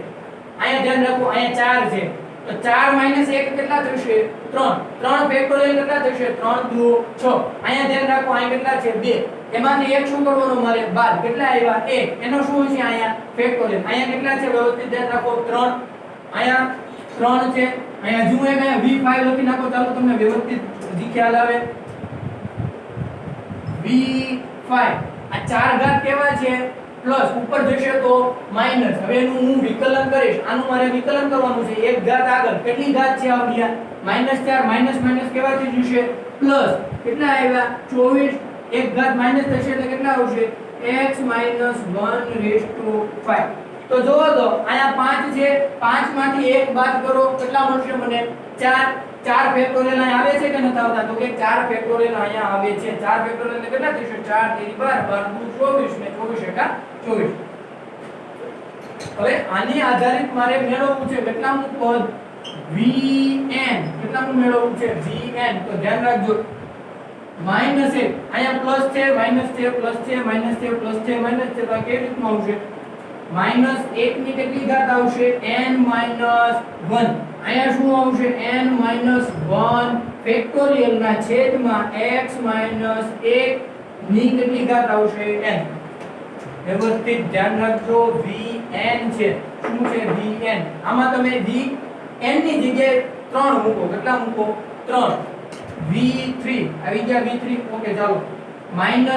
અહીંયા ધ્યાન રાખો, અહીંયા 4 છે તો 4 - 1 કેટલા થશે? 3. 3 ફેક્ટોરિયલ કેટલા થશે? 3 દુ 6. અહીંયા ધ્યાન રાખો, અહીંયા કેટલા છે? 2. એમાંથી એક શું કરવાનું મારે? બાદ. કેટલા આવ્યા? 1. એનો શું છે? અહીંયા ફેક્ટોરિયલ. અહીંયા કેટલા છે? વ્યવસ્થિત ધ્યાન રાખો, 3. અહીંયા 3 છે. અહીંયા જુઓ એક અહીંયા v5 લખી નાખો. ચાલો તમને વ્યવસ્થિત ખ્યાલ આવે. v5 આ ચાર ઘાત કેવા છે? પ્લસ. ઉપર જશે તો માઈનસ. હવે એનું હું વિકલન કરીશ. આનું મારે વિકલન કરવાનું છે. એક ઘાત આગળ કેટલી ઘાત છે? આવ્યા -4. માઈનસ માઈનસ કેવા થઈ જશે? પ્લસ. કેટલા આવ્યા? 24. એક ઘાત માઈનસ થશે એટલે કેટલા આવશે? x - 1 raise to 5. તો જોવો તો અહીંયા 5 છે, 5 માંથી 1 બાદ કરો કેટલા મળશે મને? 4. 4 ફેક્ટોરિયલ અહીંયા આવે છે કે નથી આવતા? તો કે 4 ફેક્ટોરિયલ અહીંયા આવે છે. 4 ફેક્ટોરિયલ એટલે કેટલા થશે? 4 તેરી 12, 12 દુ 24 ને 24 એકા 24. હવે આની આધારિત મારે મેળવવું છે કેટલામું પદ? vn. કેટલામું મેળવવું છે? vn. તો ધ્યાન રાખજો, -1 અહીંયા પ્લસ છે, માઈનસ છે, પ્લસ છે, માઈનસ છે, પ્લસ છે, માઈનસ છે. તો આ કેવી રીતનું આવશે? -1 ની કેટલી ઘાત આવશે? n - 1. અહીંયા શું આવશે? n - 1 ફેક્ટોરિયલ ના છેદમાં x - 1 ની કેટલી ઘાત આવશે? n. વ્યવસ્થિત ધ્યાન રાખજો, vn છે. શું છે? vn. આમાં તમે vn ની જગ્યાએ 3 મૂકો. કેટલા મૂકો? 3. v3 આવી ગયા. v3. ઓકે ચાલો. -1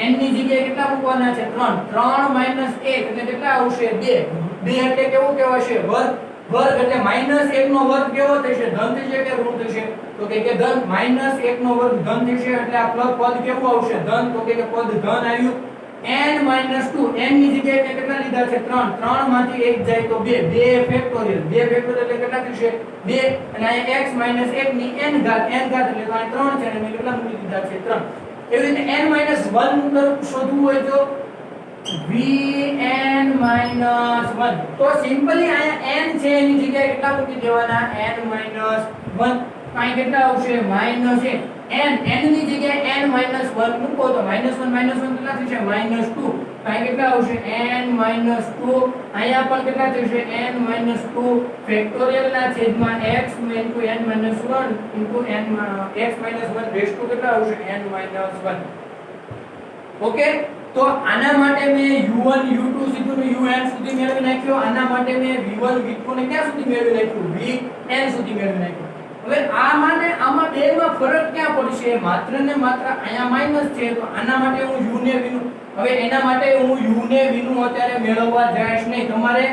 n ની જગ્યાએ કેટલા મૂકવાના છે? 3. 3 - 1 એટલે કેટલા આવશે? 2. 2 એટલે કેવું કહેવાશે? વર્ગ. વર્ગ એટલે -1 નો વર્ગ કેવો થશે? ધન થશે કે ઋણ થશે? તો કે ધન. -1 નો વર્ગ ધન થશે એટલે આ પ્લસ પદ કેવું આવશે? ધન. તો કે પદ ધન આવ્યું. n - 2 n ની જગ્યાએ મેં કેટલા લીધા છે? 3. 3 માંથી 1 જાય તો 2. 2 ફેક્ટોરિયલ. 2 ફેક્ટોરિયલ એટલે કેટલા થશે? 2. અને અહીંયા x - 1 ની n ઘાત. n ઘાત એટલે તો અહીં 3 છે અને મેં કેટલા મૂકી દીધા છે? 3. એવી રીતે n - 1 નું તરફ શોધવું હોય તો vn - 1. તો સિમ્પલી અહીંયા n છે એની જગ્યાએ કેટલા મૂકી દેવાના? n - 1. કાઈ કેટલા આવશે? -1. n ની જગ્યાએ n - 1 મૂકો તો -1 - 1 કેટલા થશે? -2. કાઈ કેટલા આવશે? n - 2. અહીંયા પણ કેટલા થશે? n - 2 ફેક્ટોરિયલ ના છેદમાં x * n - 1 x - 1 raise two કેટલા આવશે? n - 1. ઓકે. તો આના માટે મેં u1 u2 સીધું un સુધી મેળવી નાખ્યો. આના માટે મેં v1 v2 ને ક્યાં સુધી મેળવી નાખ્યું? vn સુધી મેળવી નાખ્યું. હવે આમાં ને આમાં બેમાં ફરક ક્યાં પડશે? માત્ર ને માત્ર અહીંયા માઈનસ છે તો આના માટે હું u ને v નું, હવે એના માટે હું u ને v નું અત્યારે મેળવવા જઈશ નહીં. તમારે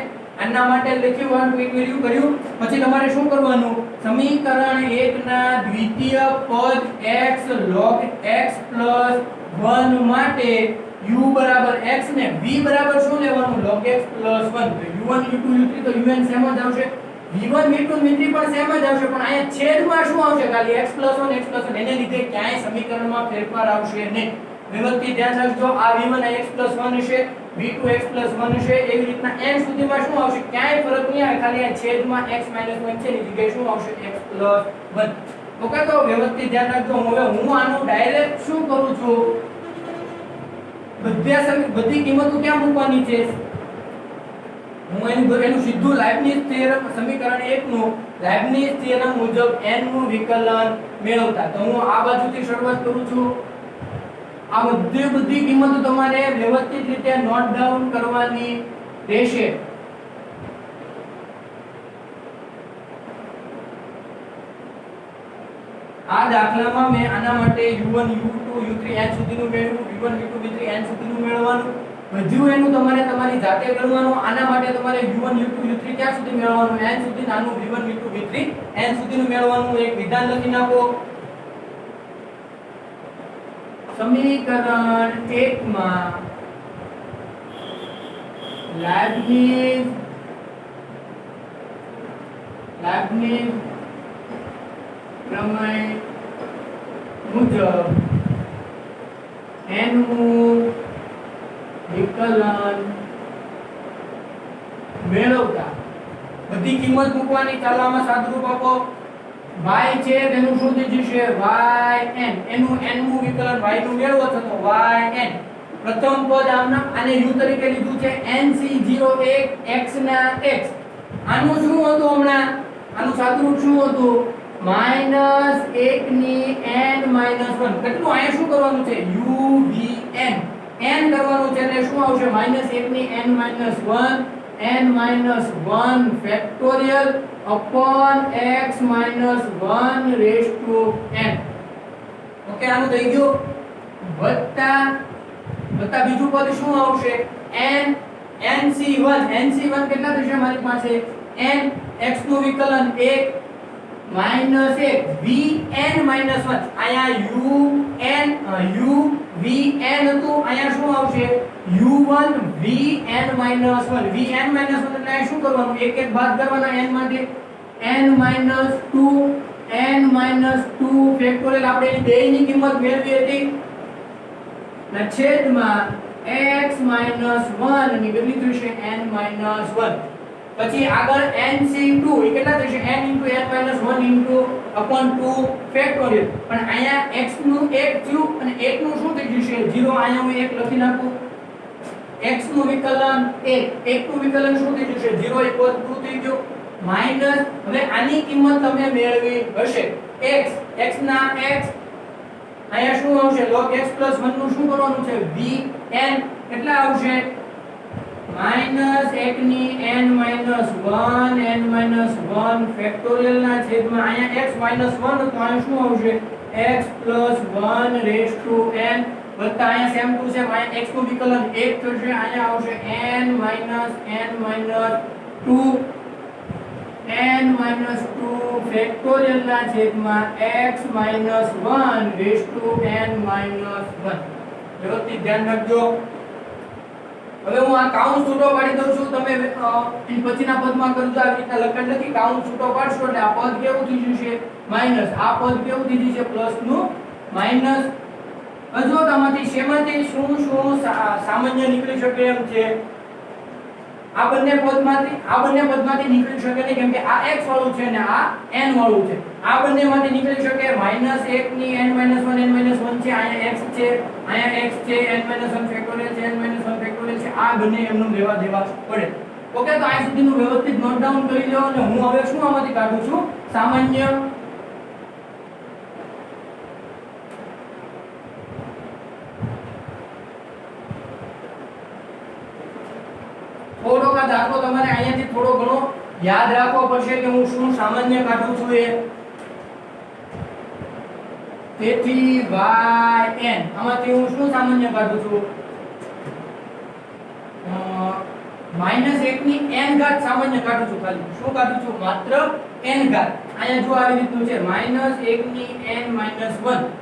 આના માટે લખ્યું કર્યું પછી તમારે શું કરવાનું? સમીકરણ 1 ના દ્વિતીય પદ x log x + 1 માટે u બરાબર x ને v બરાબર શું લેવાનું? log x + 1. તો u1 u2 u3 તો un સેમ જ આવશે. v1 v2 v3 પણ સેમ જ આવશે, પણ અહીંયા છેદમાં શું આવશે? ખાલી x + 1 x + 1. એને લીધે ક્યાંય સમીકરણમાં ફેરફાર આવશે નહીં. વ્યવસ્થિત ધ્યાન રાખજો આ v1 એ x + 1 હશે v2 x + 1 હશે એવી રીતના n સુધીમાં શું આવશે ક્યાંય ફરક નહીં આવે ખાલી આ છેદમાં x - 1 છે ની જગ્યાએ શું આવશે x + 1 ઓકે તો વ્યવસ્થિત ધ્યાન રાખજો હવે હું આનું ડાયરેક્ટ શું કરું છું બધી કિંમતો ક્યાં મૂકવાની છે હું એનું સીધું લાઇબનિઝ થિયરમ સમીકરણ 1 નું લાઇબનિઝ થિયરમ મુજબ n નું વિકલન મેળવતા તો હું આ બાજુથી શરૂઆત કરું છું આ બધી કિંમતો તમારે વ્યવસ્થિત રીતે નોટ ડાઉન કરવાની રહેશે આ દાખલામાં મેં આના માટે u1 u2 u3 n સુધીનું મેળવ્યું v1 v2 v3 n સુધીનું મેળવવાનું બધું એનું તમારે તમારી જાતે કરવાનું આના માટે તમારે u1 u2 u3 ક્યાં સુધી મેળવવાનું n સુધી નાનું v1 v2 v3 n સુધીનું મેળવવાનું એક વિધાન લખી નાખો સમીકરણ 1 માં લાઇબનિઝ પ્રમેય મુજબ n નું વિકલન મેળવતા બધી કિંમત મૂકવાની ચાલો આમાં સાદુરૂપ આપો y છે તેનું શું થઈ જશે yn એનું n નું વિકલન y નું મેળવો છો તો yn પ્રથમ પદ આને u તરીકે લીધું છે nc01 x ના x આનું શું હતું હમણાં આનું સાદુરૂપ શું હતું -1 ની n - 1 કેટલું અહીંયા શું કરવાનું છે uvn n કરવાનું છે એટલે શું આવશે -1 ની n - 1 factorial upon x - 1 raised to n okay આનું થઈ ગયું વત્તા બીજું પદ શું આવશે nc1 કેટલા થશે મારી પાસે n x નું વિકલન 1 -1 vn - 1 આયા u vn હતું આયા શું આવશે u1 vn - 1 vn - 1 એટલે શું કરવાનું એક એક બાદ કરવાના n માંથી n - 2 ફેક્ટોરિયલ આપણે એની બેયની કિંમત મેળવી હતી ના છેદમાં x - 1 ની કેટલી થશે n - 1 પછી આગળ nc2 એ કેટલા થશે n * n - 1 upon 2 ફેક્ટોરિયલ પણ અહીંયા x નું 1 થયું અને 1 નું શું થઈ જશે 0 અહીંયા હું 1 લખી નાખું x નું વિકલન 1 નું વિકલન શું થઈ જશે 0 1 2 થઈ ગયો માઈનસ હવે આની કિંમત તમે મેળવી હશે x ના x અહીંયા શું આવશે log x + 1 નું શું કરવાનું છે vn કેટલા આવશે -1 ની n - 1 ફેક્ટોરિયલ ના છેદમાં અહીંયા x - 1 તો અહીંયા શું આવશે x + 1 raised to n વત્તા અહીંયા સેમ ટુ સેમ અહીંયા x નું વિકલન 1 થશે અહીંયા આવશે n - 2 ફેક્ટોરિયલ ના છેદમાં x - 1 raised to n - 1 વ્યવસ્થિત ધ્યાન રાખજો હવે હું આ કાઉન્ટ છૂટો પાડી દઉં છું તમે પછીના પદમાં કરજો આ રીતના લખેલ નથી કાઉન્ટ છૂટો પાડશો એટલે આ પદ કેવું થઈ જશે માઈનસ આ પદ કેવું થઈ જશે પ્લસ નું માઈનસ હજુ તમારી શેમાંથી શું સામાન્ય નીકળી શકે એમ છે આ બંને પદમાંથી નીકળી શકે નહીં કેમ કે આ x વાળું છે અને આ n વાળું છે આ બંનેમાંથી નીકળી શકે -1 ની n - 1 છે અહીંયા x છે n - 1 ફેક્ટોરિયલ છે n - 1 ફેક્ટોરિયલ છે આ બંને એમનું લેવા દેવા પડે ઓકે તો આ સુધીનું વ્યવસ્થિત નોટ ડાઉન કરી લો અને હું હવે શું આમાંથી કાઢું છું સામાન્ય થોડોક આ દાખલો તમારે અહીંયાથી થોડો ઘણો યાદ રાખવો પડશે કે હું શું સામાન્ય કાઢું છું એ તેથી yn આમાંથી હું શું સામાન્ય કાઢું છું -1 ની n ઘાત સામાન્ય કાઢું છું ખાલી શું કાઢું છું માત્ર n ઘાત અહીંયા જો આવી રીતનું છે -1 ની n - 1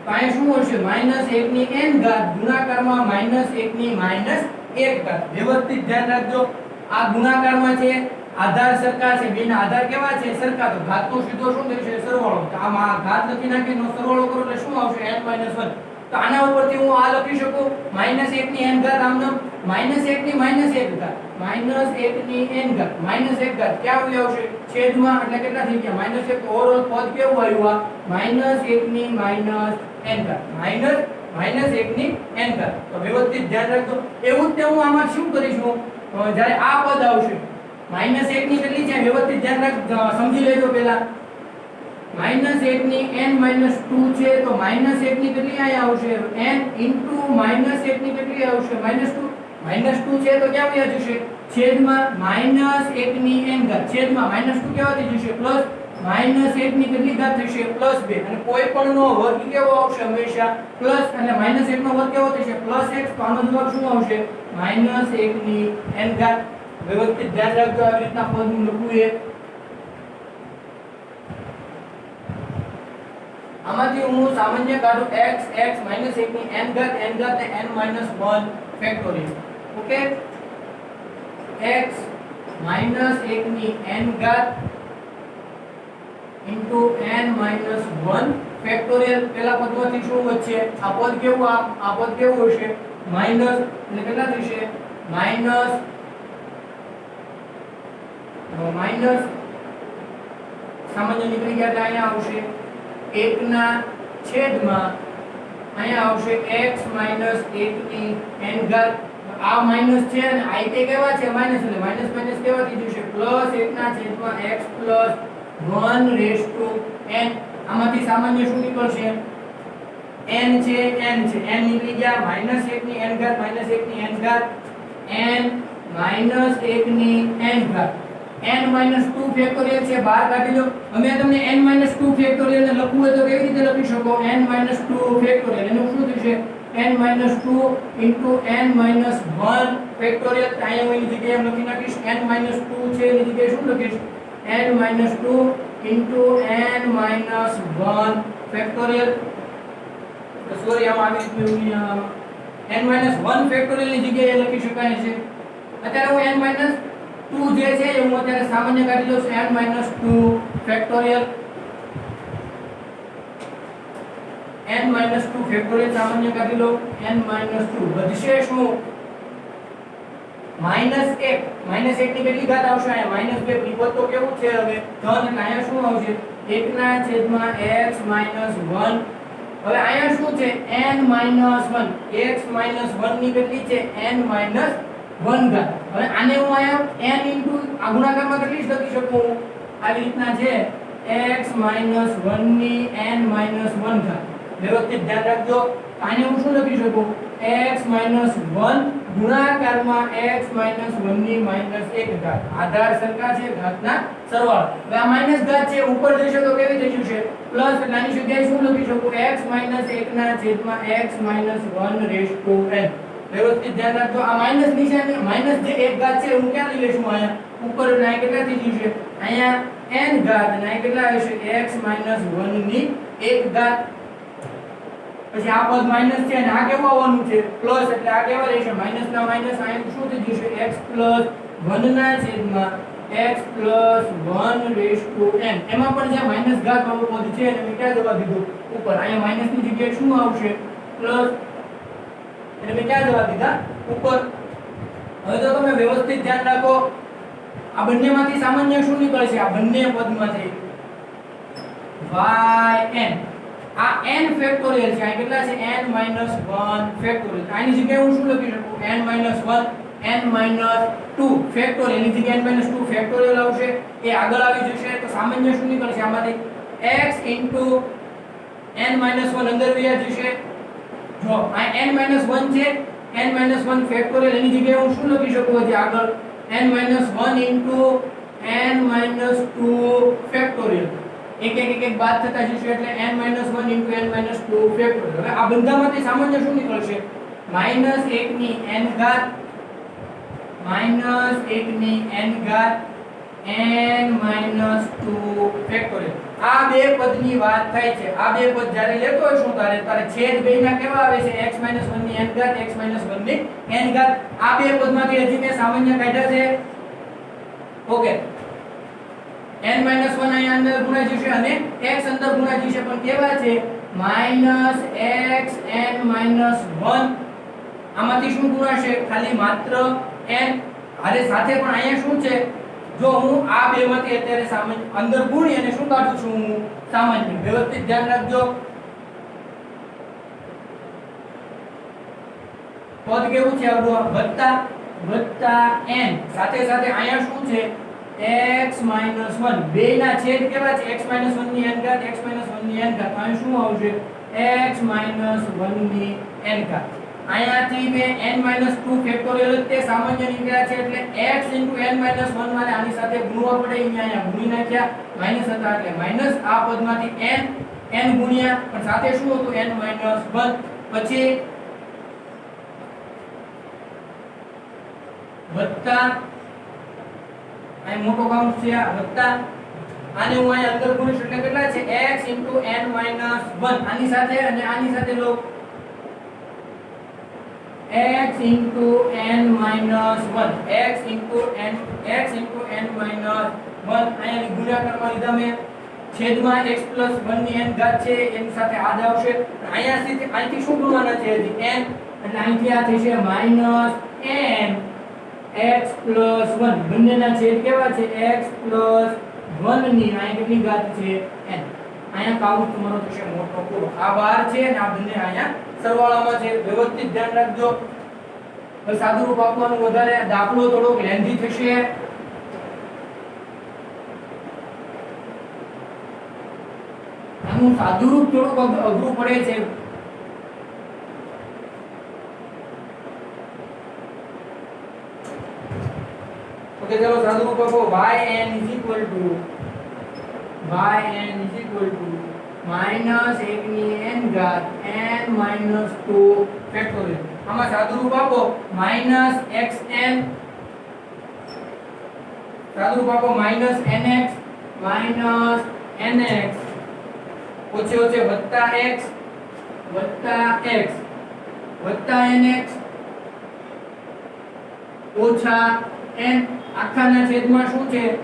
તો અહીંયા શું હશે -1 ની n ઘાત ગુણાકારમાં -1 ની -1 ઘાત વ્યવસ્થિત ધ્યાન રાખજો આ ગુણાકારમાં છે આધાર સરખા છે બેના આધાર કેવા છે સરખા તો ઘાતનો સીધો શું થશે સરવાળો તો આમાં ઘાત લખી નાખીનો સરવાળો કરો એટલે શું આવશે n - 1 તો તો આના ઉપરથી હું આ લખી શકું -1 ની n ઘાત આમ નામ -1 ની -1 ઘાત -1 ની n ઘાત -1 ઘાત ક્યાં આવી આવશે છેદમાં એટલે કેટલા થઈ ગયા -1 તો ઓવરઓલ પદ કેવું આવ્યું આ -1 ની n ઘાત -1 ની n ઘાત તો વ્યવસ્થિત ધ્યાન રાખજો એવું જ તે હું આમાં શું કરીશું જ્યારે આ પદ આવશે -1 ની કેટલી છે વ્યવસ્થિત ધ્યાન રાખજો સમજી લેજો પહેલા -1 ની n - 2 છે તો -1 ની કેટલી અહીંયા આવશે n into -1 ની કેટલી આવશે -2 -2 છે તો ક્યાં વયા જશે છેદમાં -1 ની n ઘાત છેદમાં -2 કેવા થઈ જશે પ્લસ -1 ની કેટલી ઘાત થશે +2 અને કોઈ પણ નો વર્ગ કેવો આવશે હંમેશા પ્લસ એટલે -1 નો વર્ગ કેવો થશે +x તો આનો જવાબ શું આવશે -1 ની n ઘાત વ્યવસ્થિત ધ્યાન રાખજો આવી રીતના પદ હું લખું એ આમાંથી હું સામાન્ય કાઢું x x - 1 ની n ઘાત ને n - 1 ફેક્ટોરિયલ ઓકે x - 1 ની n ઘાત into n - 1 ફેક્ટોરિયલ પેલા પદમાંથી શું વધશે આ પદ કેવું હશે માઈનસ એટલે કેટલા થશે માઈનસ સામાન્ય નીકળી ગયા એટલે અહીંયા આવશે 1 ના છેદમાં અહીંયા આવશે x - 1 ની n ઘાત આ માઈનસ છે અને આ તે કેવા છે માઈનસ એટલે માઈનસ માઈનસ કેવા થઈ જશે પ્લસ 1 ના છેદમાં x plus 1 raise to n આમાંથી સામાન્ય શું નીકળશે n છે n નીકળી ગયા -1 ની n ઘાત -1 ની n ઘાત n -1 ની n ઘાત n - 2 ફેક્ટોરિયલ છે બહાર કાઢી લો અમે તમને n - 2 ફેક્ટોરિયલ ને લખવું હોય તો કેવી રીતે લખી શકો n - 2 ફેક્ટોરિયલ એનું શું થશે n - 2 into n - 1 ફેક્ટોરિયલ અહીંયા હું એની જગ્યાએ એમ લખી નાખીશ n - 2 છે એની જગ્યાએ શું લખીશ n - 2 into n - 1 factorial sorry આમાં આવી ગયું n - 1 ફેક્ટોરિયલ ની જગ્યાએ લખી શકાય છે અત્યારે હું n - 2 જે છે એ હું અત્યારે સામાન્ય કાઢી લઉં છું n - 2 ફેક્ટોરિયલ n - 2 ફેક્ટોરિયલ સામાન્ય કાઢી લો n - 2 વધશે શું -1 ની કેટલી ઘાત આવશે અહીંયા -2 વિપદ તો કેવું છે હવે ધન એટલે અહીંયા શું આવશે 1 ના છેદમાં x - 1 હવે અહીંયા શું છે n - 1 x - 1 ની કેટલી છે n - 1 ઘાત હવે આને હું અહીંયા n ઇન્ટુ આ ગુણાકારમાં કેટલી લખી શકું આવી રીતના છે x - 1 ની n - 1 ઘાત વ્યવસ્થિત ધ્યાન રાખજો આને હું શું લખી શકું x - 1 ગુણાકારમાં x - 1 ની -1 ઘાત આધાર સરખા છે ઘાતના સરવાળો હવે આ માઈનસ ઘાત છે ઉપર જશે તો કેવી થઈ જશે પ્લસ એટલે આની જગ્યાએ શું લખી શકું x - 1 ના છેદમાં x - 1 રેઝ ટુ n વ્યવસ્થિત ધ્યાન રાખજો આ માઈનસ નિશાની માઈનસ જે એક ઘાત છે હું ક્યાં લઈ લેશું અહીંયા ઉપર એટલે આ કેટલા થઈ જશે અહીંયા n ઘાત અને આ કેટલા હશે x - 1 ની 1 ઘાત પછી આ પદ માઈનસ છે અને આ કેવું આવવાનું છે પ્લસ એટલે આ કેવા રહેશે માઈનસ ના માઈનસ આ શું થઈ જશે x + 1 ના છેદમાં x + 1 રેઝ ટુ n એમાં પણ જે માઈનસ ઘાત વાળું પદ છે એને મેં ક્યાં જવા દીધું ઉપર અહીંયા માઈનસ ની જગ્યાએ શું આવશે પ્લસ એટલે મેં ક્યાં જવા દીધા ઉપર હવે તો તમે વ્યવસ્થિત ધ્યાન રાખો આ બંનેમાંથી સામાન્ય શું નીકળે છે આ બંને પદમાંથી yn આ n ફેક્ટોરિયલ છે આ કેટલા છે n - 1 ફેક્ટોરિયલ આની જગ્યાએ હું શું લખી શકું n - 1 n - 2 ફેક્ટોરિયલ ની જગ્યાએ n - 2 ફેક્ટોરિયલ આવશે એ આગળ આવી જશે તો સામાન્ય શું નીકળશે આમાંથી x n - 1 અંદર વ્યા જશે જો આ n - 1 છે n - 1 ફેક્ટોરિયલ એની જગ્યાએ હું શું લખી શકું હજી આગળ n - 1 n - 2 ફેક્ટોરિયલ એક બાદ થતા જશે એટલે n - 1 n - 2 ફેક્ટોરિયલ હવે આ બધામાંથી સામાન્ય શું નીકળશે -1 ની n ઘાત -1 ની n ઘાત n - 2 ફેક્ટોરિયલ આ બે પદની વાત થાય છે આ બે પદ જ્યારે લેતો હોય શું તારે છેદ બેના કેવા આવે છે x - 1 ની n ઘાત x - 1 ની n ઘાત આ બે પદમાંથી હજી મેં સામાન્ય કાઢ્યા છે ઓકે n - 1 અહીંયા અંદર ગુણાઈ જશે અને x અંદર ગુણાઈ જશે પણ કેવા છે માઈનસ xn -1 આમાંથી શું ગુણાશે ખાલી માત્ર n આરે સાથે પણ અહીંયા શું છે જો હું આ બેમાંથી અત્યારે સામાન્ય અંદર ગુણી અને શું કાઢું છું હું સામાન્ય વ્યવસ્થિત ધ્યાન રાખજો પદ કેવું છે આવડું વત્તા n સાથે સાથે અહીંયા શું છે x - 1 બેના છેદ કેવા છે x - 1 ની n ઘાત x - 1 ની n ઘાત અહીં શું આવશે x - 1 ની n ઘાત અહીંયાથી મે n - 2 ફેક્ટોરિયલ તે સામાન્ય નીકળ્યા છે એટલે x * n - 1 મારે આની સાથે ગુણવા પડે અહીંયા ગુણી નાખ્યા માઈનસ હતા એટલે માઈનસ આ પદમાંથી n ગુણ્યા પણ સાથે શું હતું n - 1 પછી વત્તા અહીં મોટો કાઉન્સ છે આ વત્તા આને હું અહીં અંદર ગુણીશ એટલે કેટલા છે x * n - 1 આની સાથે અને આની સાથે લો x * n - 1 x * n - 1 અહીં ગુણાકારમાં લીધા મેં છેદમાં x + 1 ની n ઘાત છે એની સાથે આ જ આવશે અહીંથી શું ગુણવાના છે હજી n એટલે અહીંથી આ થશે -n x + 1 બંનેના છેદ કેવા છે x + 1 ની અહીં કેટલી ઘાત છે n અહીંયા કાઉન્ટ તમારો થશે મોટો પૂરો આ 12 છે અને આ બંને અહીંયા સરવાળામાં છે વ્યવસ્થિત ધ્યાન રાખજો બસ સાદું રૂપ આપવાનું વધારે દાખલો થોડોક લેન્ધી થશે આનું સાદું રૂપ થોડુંક અઘરું પડે છે ओके चलो सादुं रूप आपो yn = -1 ની n ઘાત n - 2 ફેક્ટોરિયલ આમાં સાદું રૂપ આપો -xn સાદું રૂપ આપો -nx -nx ઓછે ઓછે વત્તા x વત્તા nx ઓછા n આખાના છેદમાં શું છે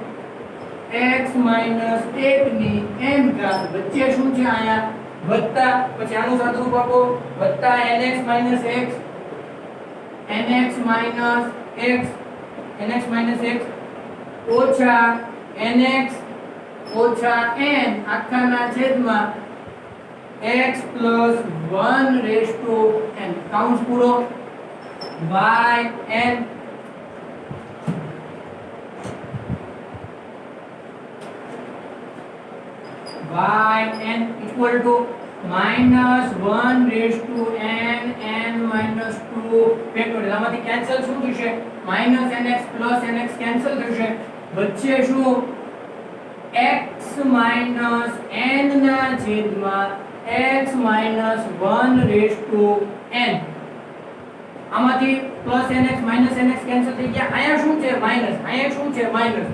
x - 1 ની n ઘાત વચ્ચે શું છે અહીંયા વત્તા પછી આનું સાદું રૂપ આપો વત્તા nx - x ઓછા nx ઓછા n આખાના છેદમાં x + 1n કાઉન્સ પૂરો yn yn equal to -1n -2 factorial આમાંથી કેન્સલ શું થશે -nx + nx કેન્સલ થશે વચ્ચે શું x - n ના છેદમાં x - 1n આમાંથી +nx -nx કેન્સલ થઈ ગયા અહીંયા શું છે માઈનસ અહીંયા શું છે માઈનસ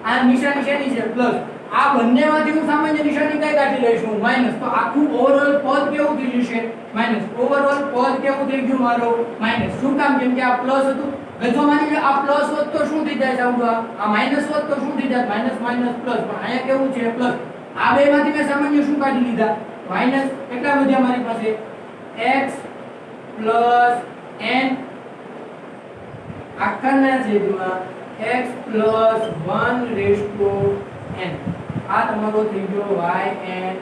આ નિશાની શેની છે પ્લસ આ બંનેમાંથી હું સામાન્ય નિશાની કઈ કાઢી લઈશું માઈનસ તો આખું ઓવરઓલ પદ કેવું થઈ જશે માઈનસ ઓવરઓલ પદ કેવું થઈ ગયું મારો માઈનસ શું કામ કેમ કે આ પ્લસ હતું જો માની લો આ પ્લસ હોત તો શું થઈ જાય સાહેબ આ માઈનસ હોત તો શું થઈ જાય માઈનસ માઈનસ પ્લસ પણ અહીંયા કેવું છે પ્લસ આ બેમાંથી મેં સામાન્ય શું કાઢી લીધા માઈનસ કેટલા વધ્યા મારી પાસે x + n આખાના છેદમાં x + 1n આ તમારો થઈ ગયો yn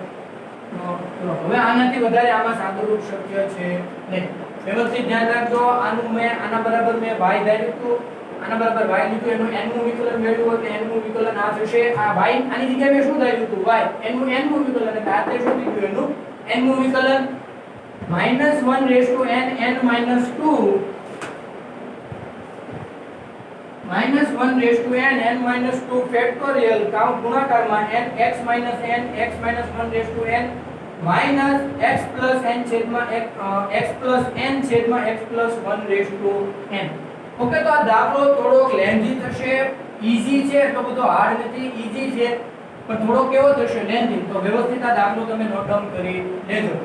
નો હવે આનાથી વધારે આમાં સાદુરૂપ શક્ય છે નહીં વ્યવસ્થિત ધ્યાન રાખજો આનું મેં આના બરાબર મેં y ધાર્યું હતું આના બરાબર y લીધું એનું n નું વિકલન મેળવ્યું એટલે n નું વિકલન આ થશે આ y આની જગ્યાએ મેં શું ધાર્યું હતું y n નું વિકલન એટલે આ તે શું થઈ ગયું એનું n નું વિકલન -1n n - 2 -1n n - 2 factorial count ગુણાકારમાં n x - n x - 1n x + n છેદમાં x + n છેદમાં x + 1n ઓકે તો આ દાખલો થોડોક લેન્ધી થશે ઈઝી છે એટલો બધો હાર્ડ નથી ઈઝી છે પણ થોડો કેવો થશે લેન્ધી તો વ્યવસ્થિત આ દાખલો તમે નોટ ડાઉન કરી લેજો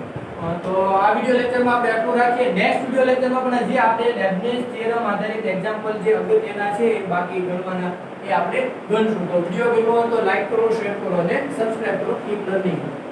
તો આ વિડિયો લેક્ચરમાં આપણે આટલું રાખીએ નેક્સ્ટ વિડિયો લેક્ચરમાં પણ હજી આપણે લેબનિઝ થિયરમ આધારિત એક્ઝામ્પલ જે અગત્યના છે બાકી ગણવાના એ આપણે ગણશું તો વિડિયો ગમ્યો હોય તો લાઈક કરો શેર કરો અને સબસ્ક્રાઇબ કરો કીપ લર્નિંગ